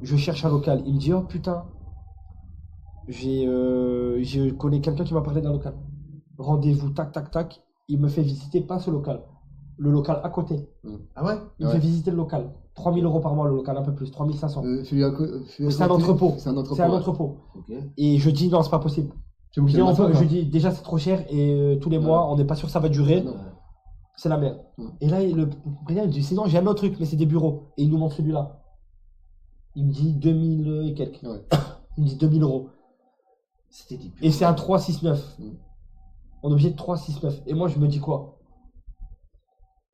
[SPEAKER 1] je cherche un local. Il me dit, oh putain, je connais quelqu'un qui m'a parlé d'un local. Rendez-vous, tac, tac, tac. Il me fait visiter pas ce local. Le local à côté.
[SPEAKER 2] Ah ouais?
[SPEAKER 1] Il me
[SPEAKER 3] Ouais.
[SPEAKER 1] fait visiter le local. 3000 € par mois, le local, un peu plus. 3500. C'est un entrepôt.
[SPEAKER 3] C'est un entrepôt.
[SPEAKER 1] C'est un
[SPEAKER 3] ouais.
[SPEAKER 1] entrepôt.
[SPEAKER 2] Ok.
[SPEAKER 1] Et je dis, non, c'est pas possible.
[SPEAKER 3] C'est vous
[SPEAKER 1] Je
[SPEAKER 3] qui
[SPEAKER 1] dis,
[SPEAKER 3] avez ça,
[SPEAKER 1] je
[SPEAKER 3] quoi.
[SPEAKER 1] dis, déjà, c'est trop cher et tous les
[SPEAKER 3] Ouais.
[SPEAKER 1] mois, on n'est pas sûr que ça va durer.
[SPEAKER 3] Non.
[SPEAKER 1] C'est la merde.
[SPEAKER 3] Ouais.
[SPEAKER 1] Et là, le propriétaire, il me dit, sinon, j'ai un autre truc, mais c'est des bureaux. Et il nous montre celui-là. Il me dit 2000 et quelques.
[SPEAKER 3] Ouais.
[SPEAKER 1] Il me dit 2000 €.
[SPEAKER 2] C'était des
[SPEAKER 1] Et c'est un 369.
[SPEAKER 3] Mm.
[SPEAKER 1] On est obligé de 369. Et moi, je me dis quoi?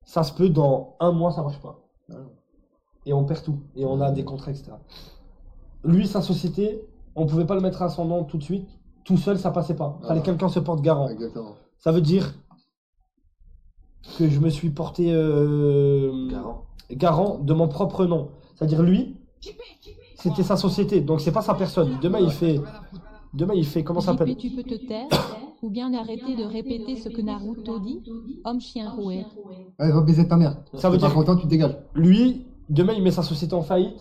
[SPEAKER 1] Ça se peut, dans un mois, ça marche pas.
[SPEAKER 3] Ouais.
[SPEAKER 1] Et on perd tout. Et on a des contrats, etc. Lui, sa société, on pouvait pas le mettre à son nom tout de suite. Tout seul, ça passait pas. Fallait
[SPEAKER 3] Ah.
[SPEAKER 1] quelqu'un se porte garant.
[SPEAKER 3] Exactement.
[SPEAKER 1] Ça veut dire que je me suis porté
[SPEAKER 2] Garant.
[SPEAKER 1] garant de mon propre nom. C'est-à-dire lui, c'était sa société, donc c'est pas sa personne. Demain il fait comment ça
[SPEAKER 6] JP,
[SPEAKER 1] s'appelle?
[SPEAKER 6] tu peux te taire ou bien arrêter de répéter ce que Naruto dit. Homme chien roué.
[SPEAKER 3] Ouais, va baiser ta mère.
[SPEAKER 1] Ça veut
[SPEAKER 3] T'es pas
[SPEAKER 1] dire
[SPEAKER 3] content, tu te dégages.
[SPEAKER 1] lui, demain il met sa société en faillite,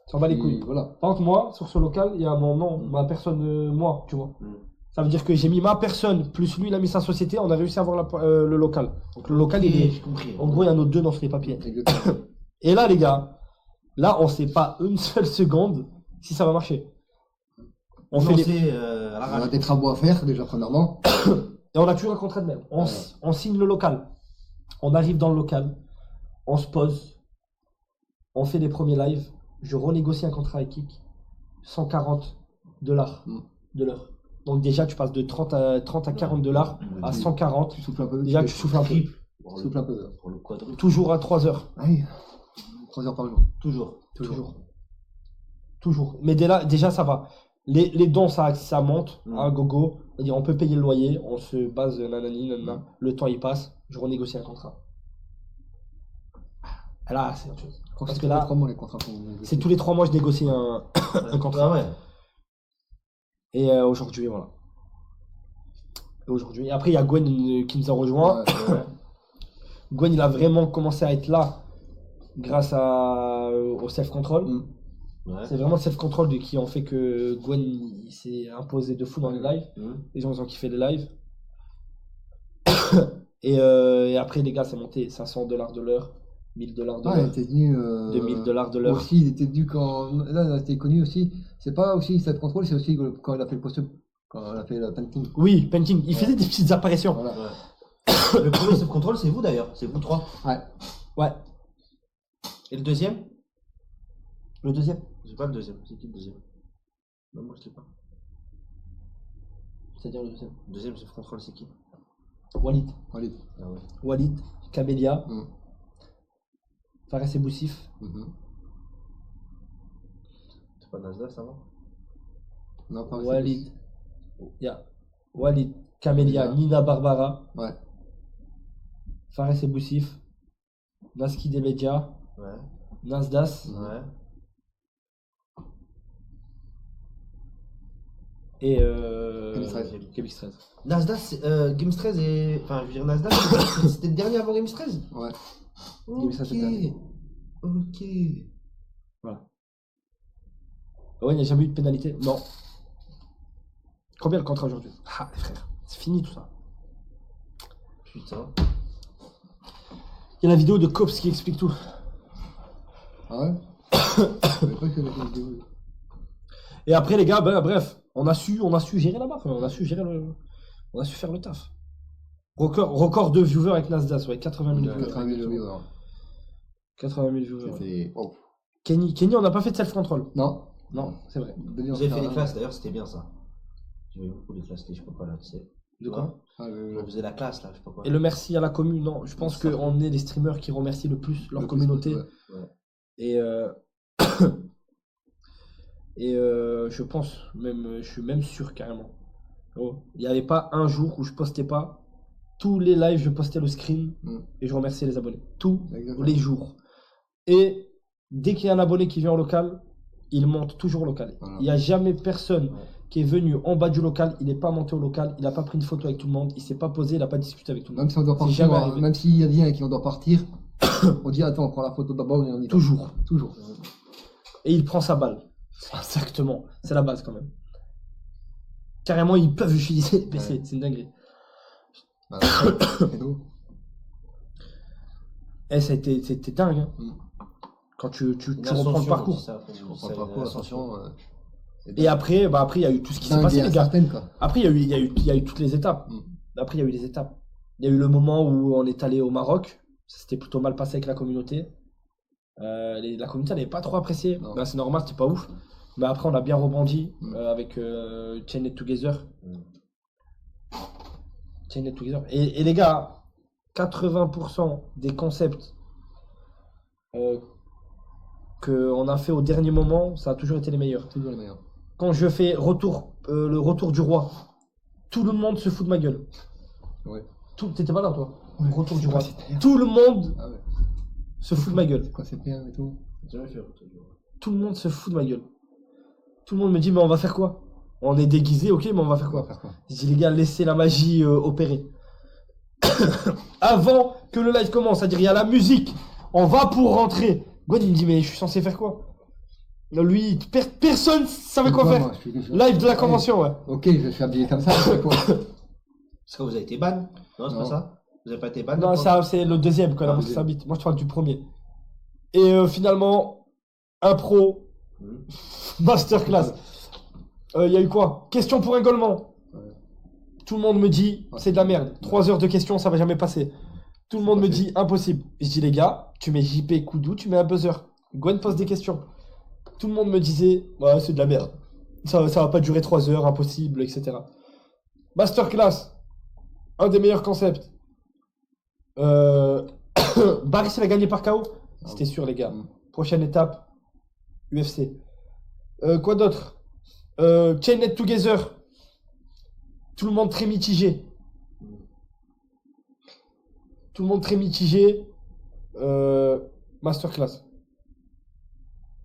[SPEAKER 1] s'en bat les
[SPEAKER 3] Et
[SPEAKER 1] couilles.
[SPEAKER 3] Voilà.
[SPEAKER 1] Par contre moi, sur ce local, il y a mon nom, ma personne, moi, tu vois.
[SPEAKER 2] Mm.
[SPEAKER 1] Ça veut dire que j'ai mis ma personne, plus lui il a mis sa société, on a réussi à avoir le local. Donc le local il est,
[SPEAKER 2] J'ai compris.
[SPEAKER 1] en gros il y a nos deux dans les papiers.
[SPEAKER 3] Exactement.
[SPEAKER 1] Et là, les gars, là, on sait pas une seule seconde si ça va marcher. On fait les...
[SPEAKER 2] à
[SPEAKER 3] On a
[SPEAKER 2] l'arrache.
[SPEAKER 3] des travaux à faire, déjà, premièrement.
[SPEAKER 1] Et on a toujours un contrat de même. On signe le local. On arrive dans le local. On se pose. On fait les premiers lives. Je renégocie un contrat avec Kik. $140
[SPEAKER 3] Mm.
[SPEAKER 1] de l'heure. Donc déjà, tu passes de 30 à 40 $ à 140.
[SPEAKER 3] Tu souffles un peu.
[SPEAKER 1] Déjà, tu souffles un peu.
[SPEAKER 2] Triple.
[SPEAKER 3] Tu souffles un peu.
[SPEAKER 2] Pour le quadruple.
[SPEAKER 1] Toujours à 3 heures.
[SPEAKER 3] Allez. 3 heures par jour.
[SPEAKER 2] Toujours.
[SPEAKER 1] Toujours. Mais déjà, ça va. Les dons, ça monte
[SPEAKER 2] Mm.
[SPEAKER 1] à gogo. C'est-à-dire, on peut payer le loyer, on se base, nanani, nanana. Le temps, il passe, je renégocie un contrat. Et là, c'est autre chose.
[SPEAKER 3] Parce
[SPEAKER 1] que là,
[SPEAKER 3] 3 mois, les contrats sont.
[SPEAKER 1] C'est tous les 3 mois, je négocie un contrat.
[SPEAKER 2] Ah ouais.
[SPEAKER 1] Et aujourd'hui, voilà. Et aujourd'hui. Après, il y a Gwen qui nous a rejoint.
[SPEAKER 3] Ouais.
[SPEAKER 1] Gwen, il a vraiment commencé à être là grâce au self-control.
[SPEAKER 3] Mm.
[SPEAKER 2] Ouais.
[SPEAKER 1] C'est vraiment le self-control qui ont fait que Gwen il s'est imposé de fou dans les lives.
[SPEAKER 2] Mm.
[SPEAKER 1] Les gens ils ont kiffé les lives. et après, les gars, c'est monté $500 de l'heure, $1000 de
[SPEAKER 3] Ah, il
[SPEAKER 1] l'heure,
[SPEAKER 3] était venu.
[SPEAKER 1] $2000 de l'heure.
[SPEAKER 3] Aussi, il était dû quand. Là, c'était connu aussi. C'est pas aussi cette contrôle, c'est aussi quand il a fait le costume. Quand il a fait le painting.
[SPEAKER 1] Oui, painting. Il faisait des petites apparitions.
[SPEAKER 3] Voilà.
[SPEAKER 2] Ouais. Le premier self-control, c'est vous d'ailleurs. C'est vous trois.
[SPEAKER 3] Ouais.
[SPEAKER 1] Ouais.
[SPEAKER 2] Et le deuxième?
[SPEAKER 1] Le deuxième,
[SPEAKER 2] J'ai pas le deuxième. C'est qui le deuxième? Non, moi je l'ai pas.
[SPEAKER 1] c'est-à-dire le deuxième.
[SPEAKER 2] Le deuxième self-control, c'est qui?
[SPEAKER 1] Walid.
[SPEAKER 3] Allez.
[SPEAKER 2] Ah ouais.
[SPEAKER 1] Walid, Camélia,
[SPEAKER 3] Mm.
[SPEAKER 1] Fares et Boussif.
[SPEAKER 3] Mhm.
[SPEAKER 2] C'est pas Nasdaq, ça va?
[SPEAKER 3] Non, pas
[SPEAKER 1] Walid. Yeah. Walid, Camélia,
[SPEAKER 3] Camélia.
[SPEAKER 1] Nina Barbara,
[SPEAKER 3] Ouais.
[SPEAKER 1] Fares et Boussif, Naski Demedia,
[SPEAKER 2] Ouais.
[SPEAKER 1] Nasdas
[SPEAKER 2] Ouais.
[SPEAKER 1] et
[SPEAKER 3] Games 13.
[SPEAKER 1] Games 13.
[SPEAKER 2] Nasdaq, Games 13 et. Enfin, je veux dire, Nasdaq, c'était le dernier avant Games 13?
[SPEAKER 3] Ouais.
[SPEAKER 1] Games 13, c'est le dernier.
[SPEAKER 2] Ok.
[SPEAKER 1] Ouais, il n'y a jamais eu de pénalité. Non. Combien le contrat aujourd'hui? Ah, les frères, c'est fini tout ça.
[SPEAKER 2] Putain.
[SPEAKER 1] Il y a la vidéo de Cops qui explique tout.
[SPEAKER 3] Ah ouais? Je savais pas qu'il y avait des vidéos.
[SPEAKER 1] Et après, les gars, ben, bref, on a su gérer là-bas. On a su faire le taf. Record de viewers avec Nasdaq, ouais, 80 000 viewers.
[SPEAKER 3] 80 000 viewers.
[SPEAKER 1] 80 000 viewers. Ouais.
[SPEAKER 3] C'est. Oh.
[SPEAKER 1] Kenny, on n'a pas fait de self-control.
[SPEAKER 3] Non.
[SPEAKER 1] Non, c'est vrai.
[SPEAKER 2] Vous avez fait les classes d'ailleurs, c'était bien ça. J'ai vu beaucoup les classes, je sais pas quoi là, tu sais.
[SPEAKER 1] De quoi?
[SPEAKER 2] On faisait la classe là, je sais pas quoi.
[SPEAKER 1] Et le merci à la commune, non. Je pense qu'on est les streamers qui remercient le plus leur communauté.
[SPEAKER 2] Ouais.
[SPEAKER 1] Et, je pense, même, je suis même sûr carrément. Oh, il n'y avait pas un jour où je postais pas. Tous les lives, je postais le screen et je remerciais les abonnés. Tous les jours. Et dès qu'il y a un abonné qui vient au local, il monte toujours au local.
[SPEAKER 3] Voilà.
[SPEAKER 1] Il n'y a jamais personne qui est venu en bas du local, il n'est pas monté au local, il n'a pas pris une photo avec tout le monde, il s'est pas posé, il n'a pas discuté avec tout le monde.
[SPEAKER 3] Même si on doit
[SPEAKER 1] C'est
[SPEAKER 3] partir,
[SPEAKER 1] jamais arrivé.
[SPEAKER 3] même s'il y a bien et qu'on doit partir, on dit attends, on prend la photo d'abord et on y va.
[SPEAKER 1] Toujours.
[SPEAKER 3] Toujours.
[SPEAKER 1] Et il prend sa balle. Exactement. C'est la base quand même. Carrément, ils peuvent utiliser les PC.
[SPEAKER 3] Ouais.
[SPEAKER 1] C'est une dinguerie.
[SPEAKER 3] Voilà. Et nous
[SPEAKER 1] Eh, c'était dingue. Hein. Quand tu reprends le parcours.
[SPEAKER 3] On prend le parcours, attention.
[SPEAKER 1] Et après, il y a eu tout ce qui s'est passé, les gars. Après, il y a eu toutes les étapes. Après, il y a eu les étapes. Il y a eu le moment où on est allé au Maroc. Ça s'était plutôt mal passé avec la communauté. La communauté n'avait pas trop apprécié. Là, c'est normal, c'était pas ouf. Mais après, on a bien rebondi avec Chained Together. Chained Together. Et les gars, 80% des concepts qu'on a fait au dernier moment, ça a toujours été les meilleurs.
[SPEAKER 3] Toujours les meilleurs.
[SPEAKER 1] Quand je fais le retour du roi, tout le monde se fout de ma gueule.
[SPEAKER 3] Ouais.
[SPEAKER 1] T'étais pas là, toi?
[SPEAKER 3] Ouais.
[SPEAKER 1] Retour du roi.
[SPEAKER 3] CPR.
[SPEAKER 1] Tout le monde
[SPEAKER 3] Ah ouais.
[SPEAKER 1] se fout de ma gueule.
[SPEAKER 3] C'est quoi CPR et tout?
[SPEAKER 2] J'ai jamais fait retour du roi.
[SPEAKER 1] Tout le monde se fout de ma gueule. Tout le monde me dit, mais on va faire quoi? On est déguisé, ok, mais on va faire quoi? Je dis, les gars, laissez la magie opérer. Avant que le live commence, c'est-à-dire, il y a la musique, on va pour rentrer. Gwen, il me dit, mais je suis censé faire quoi? Lui, personne savait quoi faire. Live de la convention, ouais.
[SPEAKER 3] Ok, je suis habillé comme ça, je fais quoi?
[SPEAKER 2] Est-ce que vous avez été ban? Non, c'est pas ça? Vous avez pas été ban?
[SPEAKER 1] Non, ça, c'est le deuxième qu'on a montré sa bite. Moi, je parle du premier. Et finalement, impro, masterclass. Il y a eu quoi? Question pour un Golemont. Tout le monde me dit, c'est de la merde. 3 heures de questions, ça va jamais passer. Tout le monde me dit, impossible. Je dis, les gars, tu mets JP Koudou, tu mets un buzzer. Gwen pose des questions. Tout le monde me disait, ouais, c'est de la merde. Ça va pas durer 3 heures, impossible, etc. Masterclass. Un des meilleurs concepts. Barry, il a gagné par KO. C'était sûr, les gars. Prochaine étape, UFC. Quoi d'autre? Chained Together. Tout le monde très mitigé. Tout le monde très mitigé. Masterclass.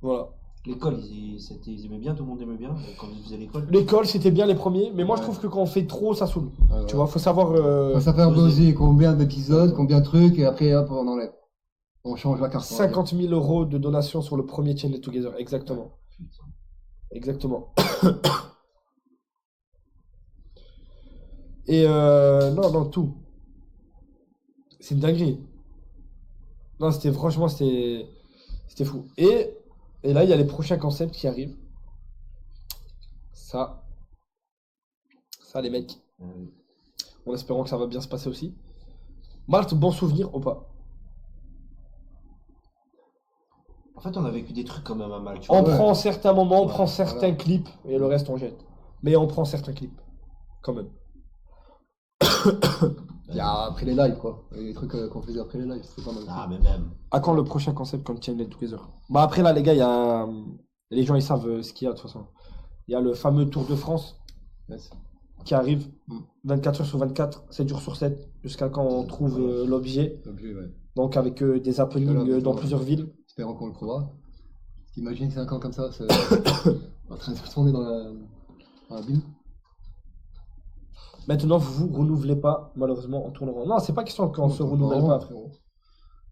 [SPEAKER 1] Voilà.
[SPEAKER 2] L'école, ils aimaient bien, tout le monde aimait bien quand ils faisaient l'école.
[SPEAKER 1] L'école, c'était bien les premiers, mais moi je trouve que quand on fait trop, ça saoule. Tu vois, faut savoir.
[SPEAKER 3] Faut savoir doser combien d'épisodes, combien de trucs, et après hop, on enlève. On change la carte.
[SPEAKER 1] 50 000 € de donation sur le premier Chained Together, exactement. Exactement. Et non, tout. C'est une dinguerie. Non, franchement, c'était fou. Et là, il y a les prochains concepts qui arrivent. Ça, les mecs. En espérant que ça va bien se passer aussi. Malte, bon souvenir ou pas?
[SPEAKER 2] En fait, on a vécu des trucs quand même à mal. Tu
[SPEAKER 1] On
[SPEAKER 2] vois.
[SPEAKER 1] prend certains moments, on prend certains clips, et le reste on jette. Mais on prend certains clips. Quand même.
[SPEAKER 3] Il y a après les lives, quoi. Les trucs qu'on faisait après les lives, c'était pas mal.
[SPEAKER 2] Ah, mais même.
[SPEAKER 1] À quand le prochain concept comme Chained Together? Bah après là les gars, il y a... les gens ils savent ce qu'il y a de toute façon. Il y a le fameux Tour de France qui arrive 24 heures sur 24, 7 jours sur 7, jusqu'à quand on trouve l'objet. Donc avec des happenings dans plusieurs villes.
[SPEAKER 3] Espérons qu'on le trouvera. T'imagines 5 ans comme ça, c'est en train de se tourner dans la ville.
[SPEAKER 1] Maintenant vous renouvelez pas, malheureusement on tournera. Non, c'est pas question qu'on se renouvelle pas, frérot.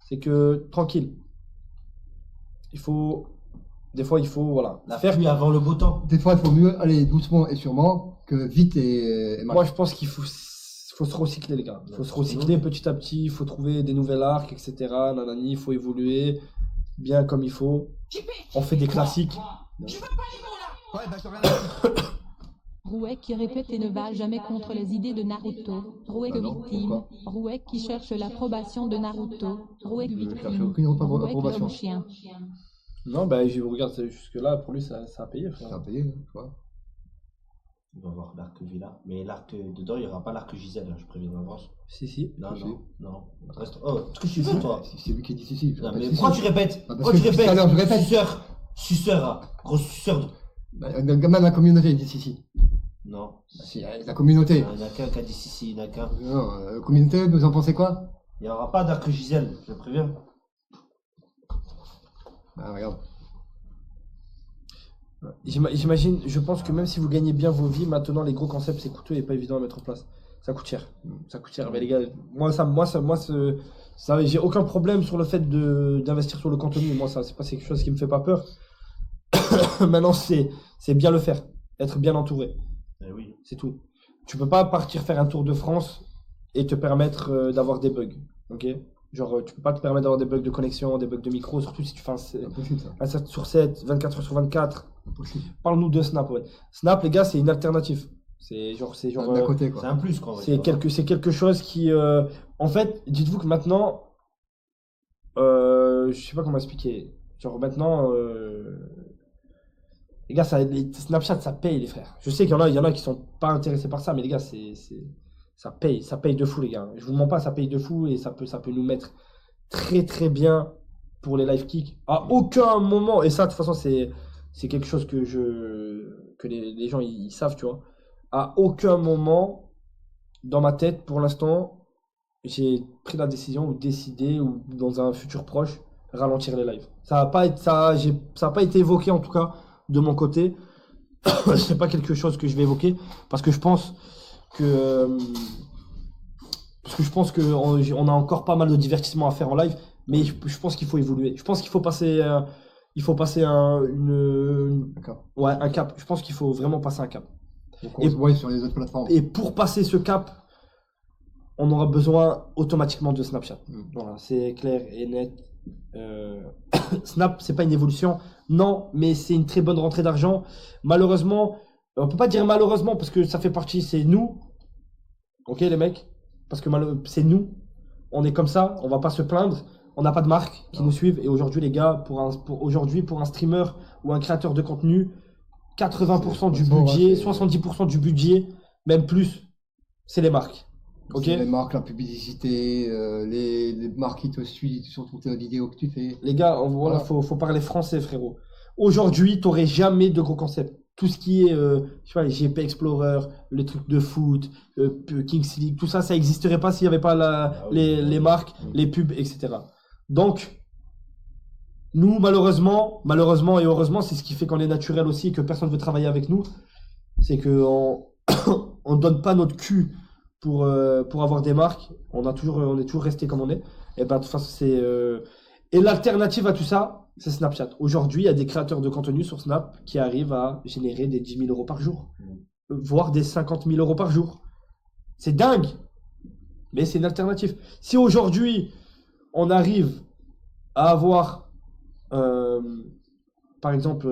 [SPEAKER 1] C'est que tranquille. Il faut Des fois, il faut, voilà,
[SPEAKER 2] La
[SPEAKER 1] faire.
[SPEAKER 2] pluie avant le beau temps.
[SPEAKER 3] Des fois, il faut mieux aller doucement et sûrement que vite et mal.
[SPEAKER 1] Moi, je pense qu'il faut se recycler, les gars. Il faut se recycler petit à petit, il faut trouver des nouvelles arcs, etc. Nanani, il faut évoluer bien comme il faut. On fait des classiques.
[SPEAKER 3] Ouais, bah, je reviens.
[SPEAKER 6] Rouet qui répète et ne va jamais contre les idées de Naruto. Rouet
[SPEAKER 3] Bah non,
[SPEAKER 6] victime.
[SPEAKER 3] pourquoi
[SPEAKER 6] Rouet qui cherche l'approbation de Naruto. Rouet
[SPEAKER 3] Je cherche
[SPEAKER 6] victime.
[SPEAKER 3] aucune autre
[SPEAKER 6] Rouet
[SPEAKER 3] approbation.
[SPEAKER 6] l'homme chien.
[SPEAKER 1] Non, bah, je regarde jusque-là, pour lui, ça a payé, frère.
[SPEAKER 3] C'est à payer, tu vois.
[SPEAKER 2] On va voir l'arc Villa. Mais l'arc dedans, il n'y aura pas l'arc Gisèle, hein, je préviens d'avance.
[SPEAKER 1] Si.
[SPEAKER 2] Non,
[SPEAKER 3] Si.
[SPEAKER 2] non. Reste... Oh, ce que tu fais, toi.
[SPEAKER 3] Si c'est lui qui dit si. Je
[SPEAKER 2] Non,
[SPEAKER 3] répète
[SPEAKER 2] mais
[SPEAKER 3] si,
[SPEAKER 2] pourquoi
[SPEAKER 3] si.
[SPEAKER 2] tu répètes?
[SPEAKER 3] Ah, parce
[SPEAKER 2] Pourquoi
[SPEAKER 3] que
[SPEAKER 2] tu
[SPEAKER 3] tout à
[SPEAKER 2] répètes?
[SPEAKER 3] l'heure, je répète.
[SPEAKER 2] Suceur, hein. Gros suceur.
[SPEAKER 3] Bah, le gamin de la communauté, il dit si.
[SPEAKER 2] Non.
[SPEAKER 3] Bah, si, la communauté.
[SPEAKER 2] Il n'y en a qu'un qui a dit si, il n'y en a qu'un.
[SPEAKER 3] Non, communauté, vous en pensez quoi?
[SPEAKER 2] Il n'y aura pas d'arc Gisèle, je préviens.
[SPEAKER 3] Bah, regarde.
[SPEAKER 1] J'imagine, je pense que même si vous gagnez bien vos vies, maintenant, les gros concepts, c'est coûteux et pas évident à mettre en place. Ça coûte cher. Ça coûte cher. Mais les gars, j'ai aucun problème sur le fait d'investir sur le contenu. Moi, ça, c'est pas quelque chose qui me fait pas peur. Maintenant, c'est bien le faire. Être bien entouré.
[SPEAKER 2] Eh oui.
[SPEAKER 1] C'est tout. Tu peux pas partir faire un tour de France et te permettre d'avoir des bugs. Ok? Genre, tu peux pas te permettre d'avoir des bugs de connexion, des bugs de micro, surtout si tu fais
[SPEAKER 3] C'est impossible, ça.
[SPEAKER 1] un 7 sur 7, 24 heures sur 24.
[SPEAKER 3] Impossible.
[SPEAKER 1] Parle-nous de Snap, ouais. Snap, les gars, c'est une alternative. C'est genre,
[SPEAKER 3] D'un côté,
[SPEAKER 2] C'est
[SPEAKER 3] quoi.
[SPEAKER 2] un plus, quoi.
[SPEAKER 1] c'est quelque chose qui, en fait, dites-vous que maintenant, je sais pas comment expliquer. Genre maintenant, les gars, Snapchat, ça paye, les frères. Je sais qu'il y en a qui sont pas intéressés par ça, mais les gars, ça paye de fou, les gars. Je vous mens pas, ça paye de fou et ça peut nous mettre très très bien pour les live kicks. À aucun moment, et ça, de toute façon, c'est quelque chose que les gens ils savent, tu vois. À aucun moment dans ma tête, pour l'instant, j'ai pris la décision ou décidé ou dans un futur proche ralentir les lives. Ça a pas été évoqué en tout cas de mon côté. C'est pas quelque chose que je vais évoquer parce que je pense que on a encore pas mal de divertissement à faire en live, mais je pense qu'il faut évoluer. Je pense qu'il faut passer un cap. Je pense qu'il faut vraiment passer un cap.
[SPEAKER 3] Donc on se voit sur les autres plateformes.
[SPEAKER 1] Et pour passer ce cap, on aura besoin automatiquement de Snapchat. Voilà, c'est clair et net. Snap, c'est pas une évolution, non, mais c'est une très bonne rentrée d'argent. Malheureusement, on peut pas dire malheureusement parce que ça fait partie, c'est nous. Ok, les mecs, parce que c'est nous. On est comme ça, on va pas se plaindre. On n'a pas de marque qui nous suivent. Et aujourd'hui, les gars, pour un streamer ou un créateur de contenu, 80% du budget, 70% du budget, même plus, c'est les marques. Ok.
[SPEAKER 3] C'est les marques, la publicité, les marques qui te suivent sur toutes les vidéos que tu fais.
[SPEAKER 1] Les gars, voilà, faut parler français, frérot. Aujourd'hui, t'aurais jamais de gros concepts. Tout ce qui est, je sais pas, les GP Explorer, les trucs de foot, Kings League, tout ça, ça n'existerait pas s'il n'y avait pas les marques, les pubs, etc. Donc, nous, malheureusement et heureusement, c'est ce qui fait qu'on est naturel aussi et que personne ne veut travailler avec nous. C'est qu'on on donne pas notre cul pour avoir des marques. On est toujours resté comme on est. Et ben, de toute façon, et l'alternative à tout ça, c'est Snapchat. Aujourd'hui, il y a des créateurs de contenu sur Snap qui arrivent à générer des 10 000 euros par jour, voire des 50 000 euros par jour. C'est dingue, mais c'est une alternative. Si aujourd'hui, on arrive à avoir, par exemple,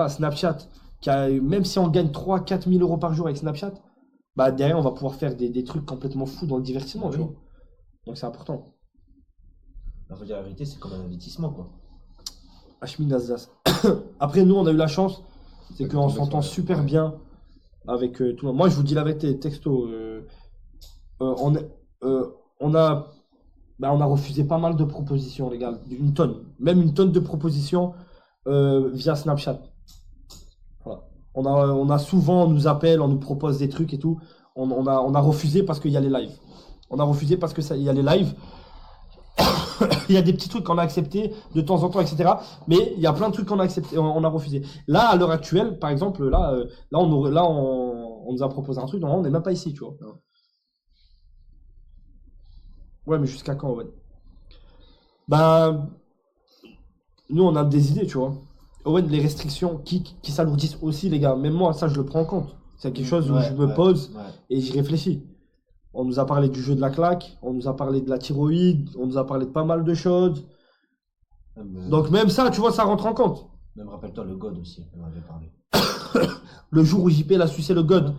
[SPEAKER 1] Snapchat, même si on gagne 3-4 000 euros par jour avec Snapchat, bah derrière, on va pouvoir faire des trucs complètement fous dans le divertissement, tu vois. Donc c'est important.
[SPEAKER 2] Il faut dire la vérité, c'est comme un investissement, quoi.
[SPEAKER 1] Hachmi Azaz. Après, nous, on a eu la chance, c'est qu'on s'entend super bien avec tout le monde. Moi, je vous dis la vérité, texto. On a refusé pas mal de propositions, les gars. Même une tonne de propositions via Snapchat. Voilà. On a souvent, on nous appelle, on nous propose des trucs et tout. On a refusé parce qu'il y a les lives. On a refusé parce qu'il y a les lives. Il y a des petits trucs qu'on a acceptés de temps en temps, etc. Mais il y a plein de trucs qu'on a accepté, on a refusé. Là, à l'heure actuelle, par exemple, on nous a proposé un truc, on n'est même pas ici, tu vois. Ouais, mais jusqu'à quand, ouais. Ben, nous, on a des idées, tu vois. Owen, les restrictions qui s'alourdissent aussi, les gars. Même moi, ça, je le prends en compte. C'est quelque chose où
[SPEAKER 2] Ouais,
[SPEAKER 1] je me
[SPEAKER 2] ouais,
[SPEAKER 1] pose
[SPEAKER 2] ouais.
[SPEAKER 1] et j'y réfléchis. On nous a parlé du jeu de la claque, on nous a parlé de la thyroïde, on nous a parlé de pas mal de choses. Donc même ça, tu vois, ça rentre en compte.
[SPEAKER 2] Même rappelle-toi le God aussi, on en avait parlé.
[SPEAKER 1] Le jour où JP a sucé le god,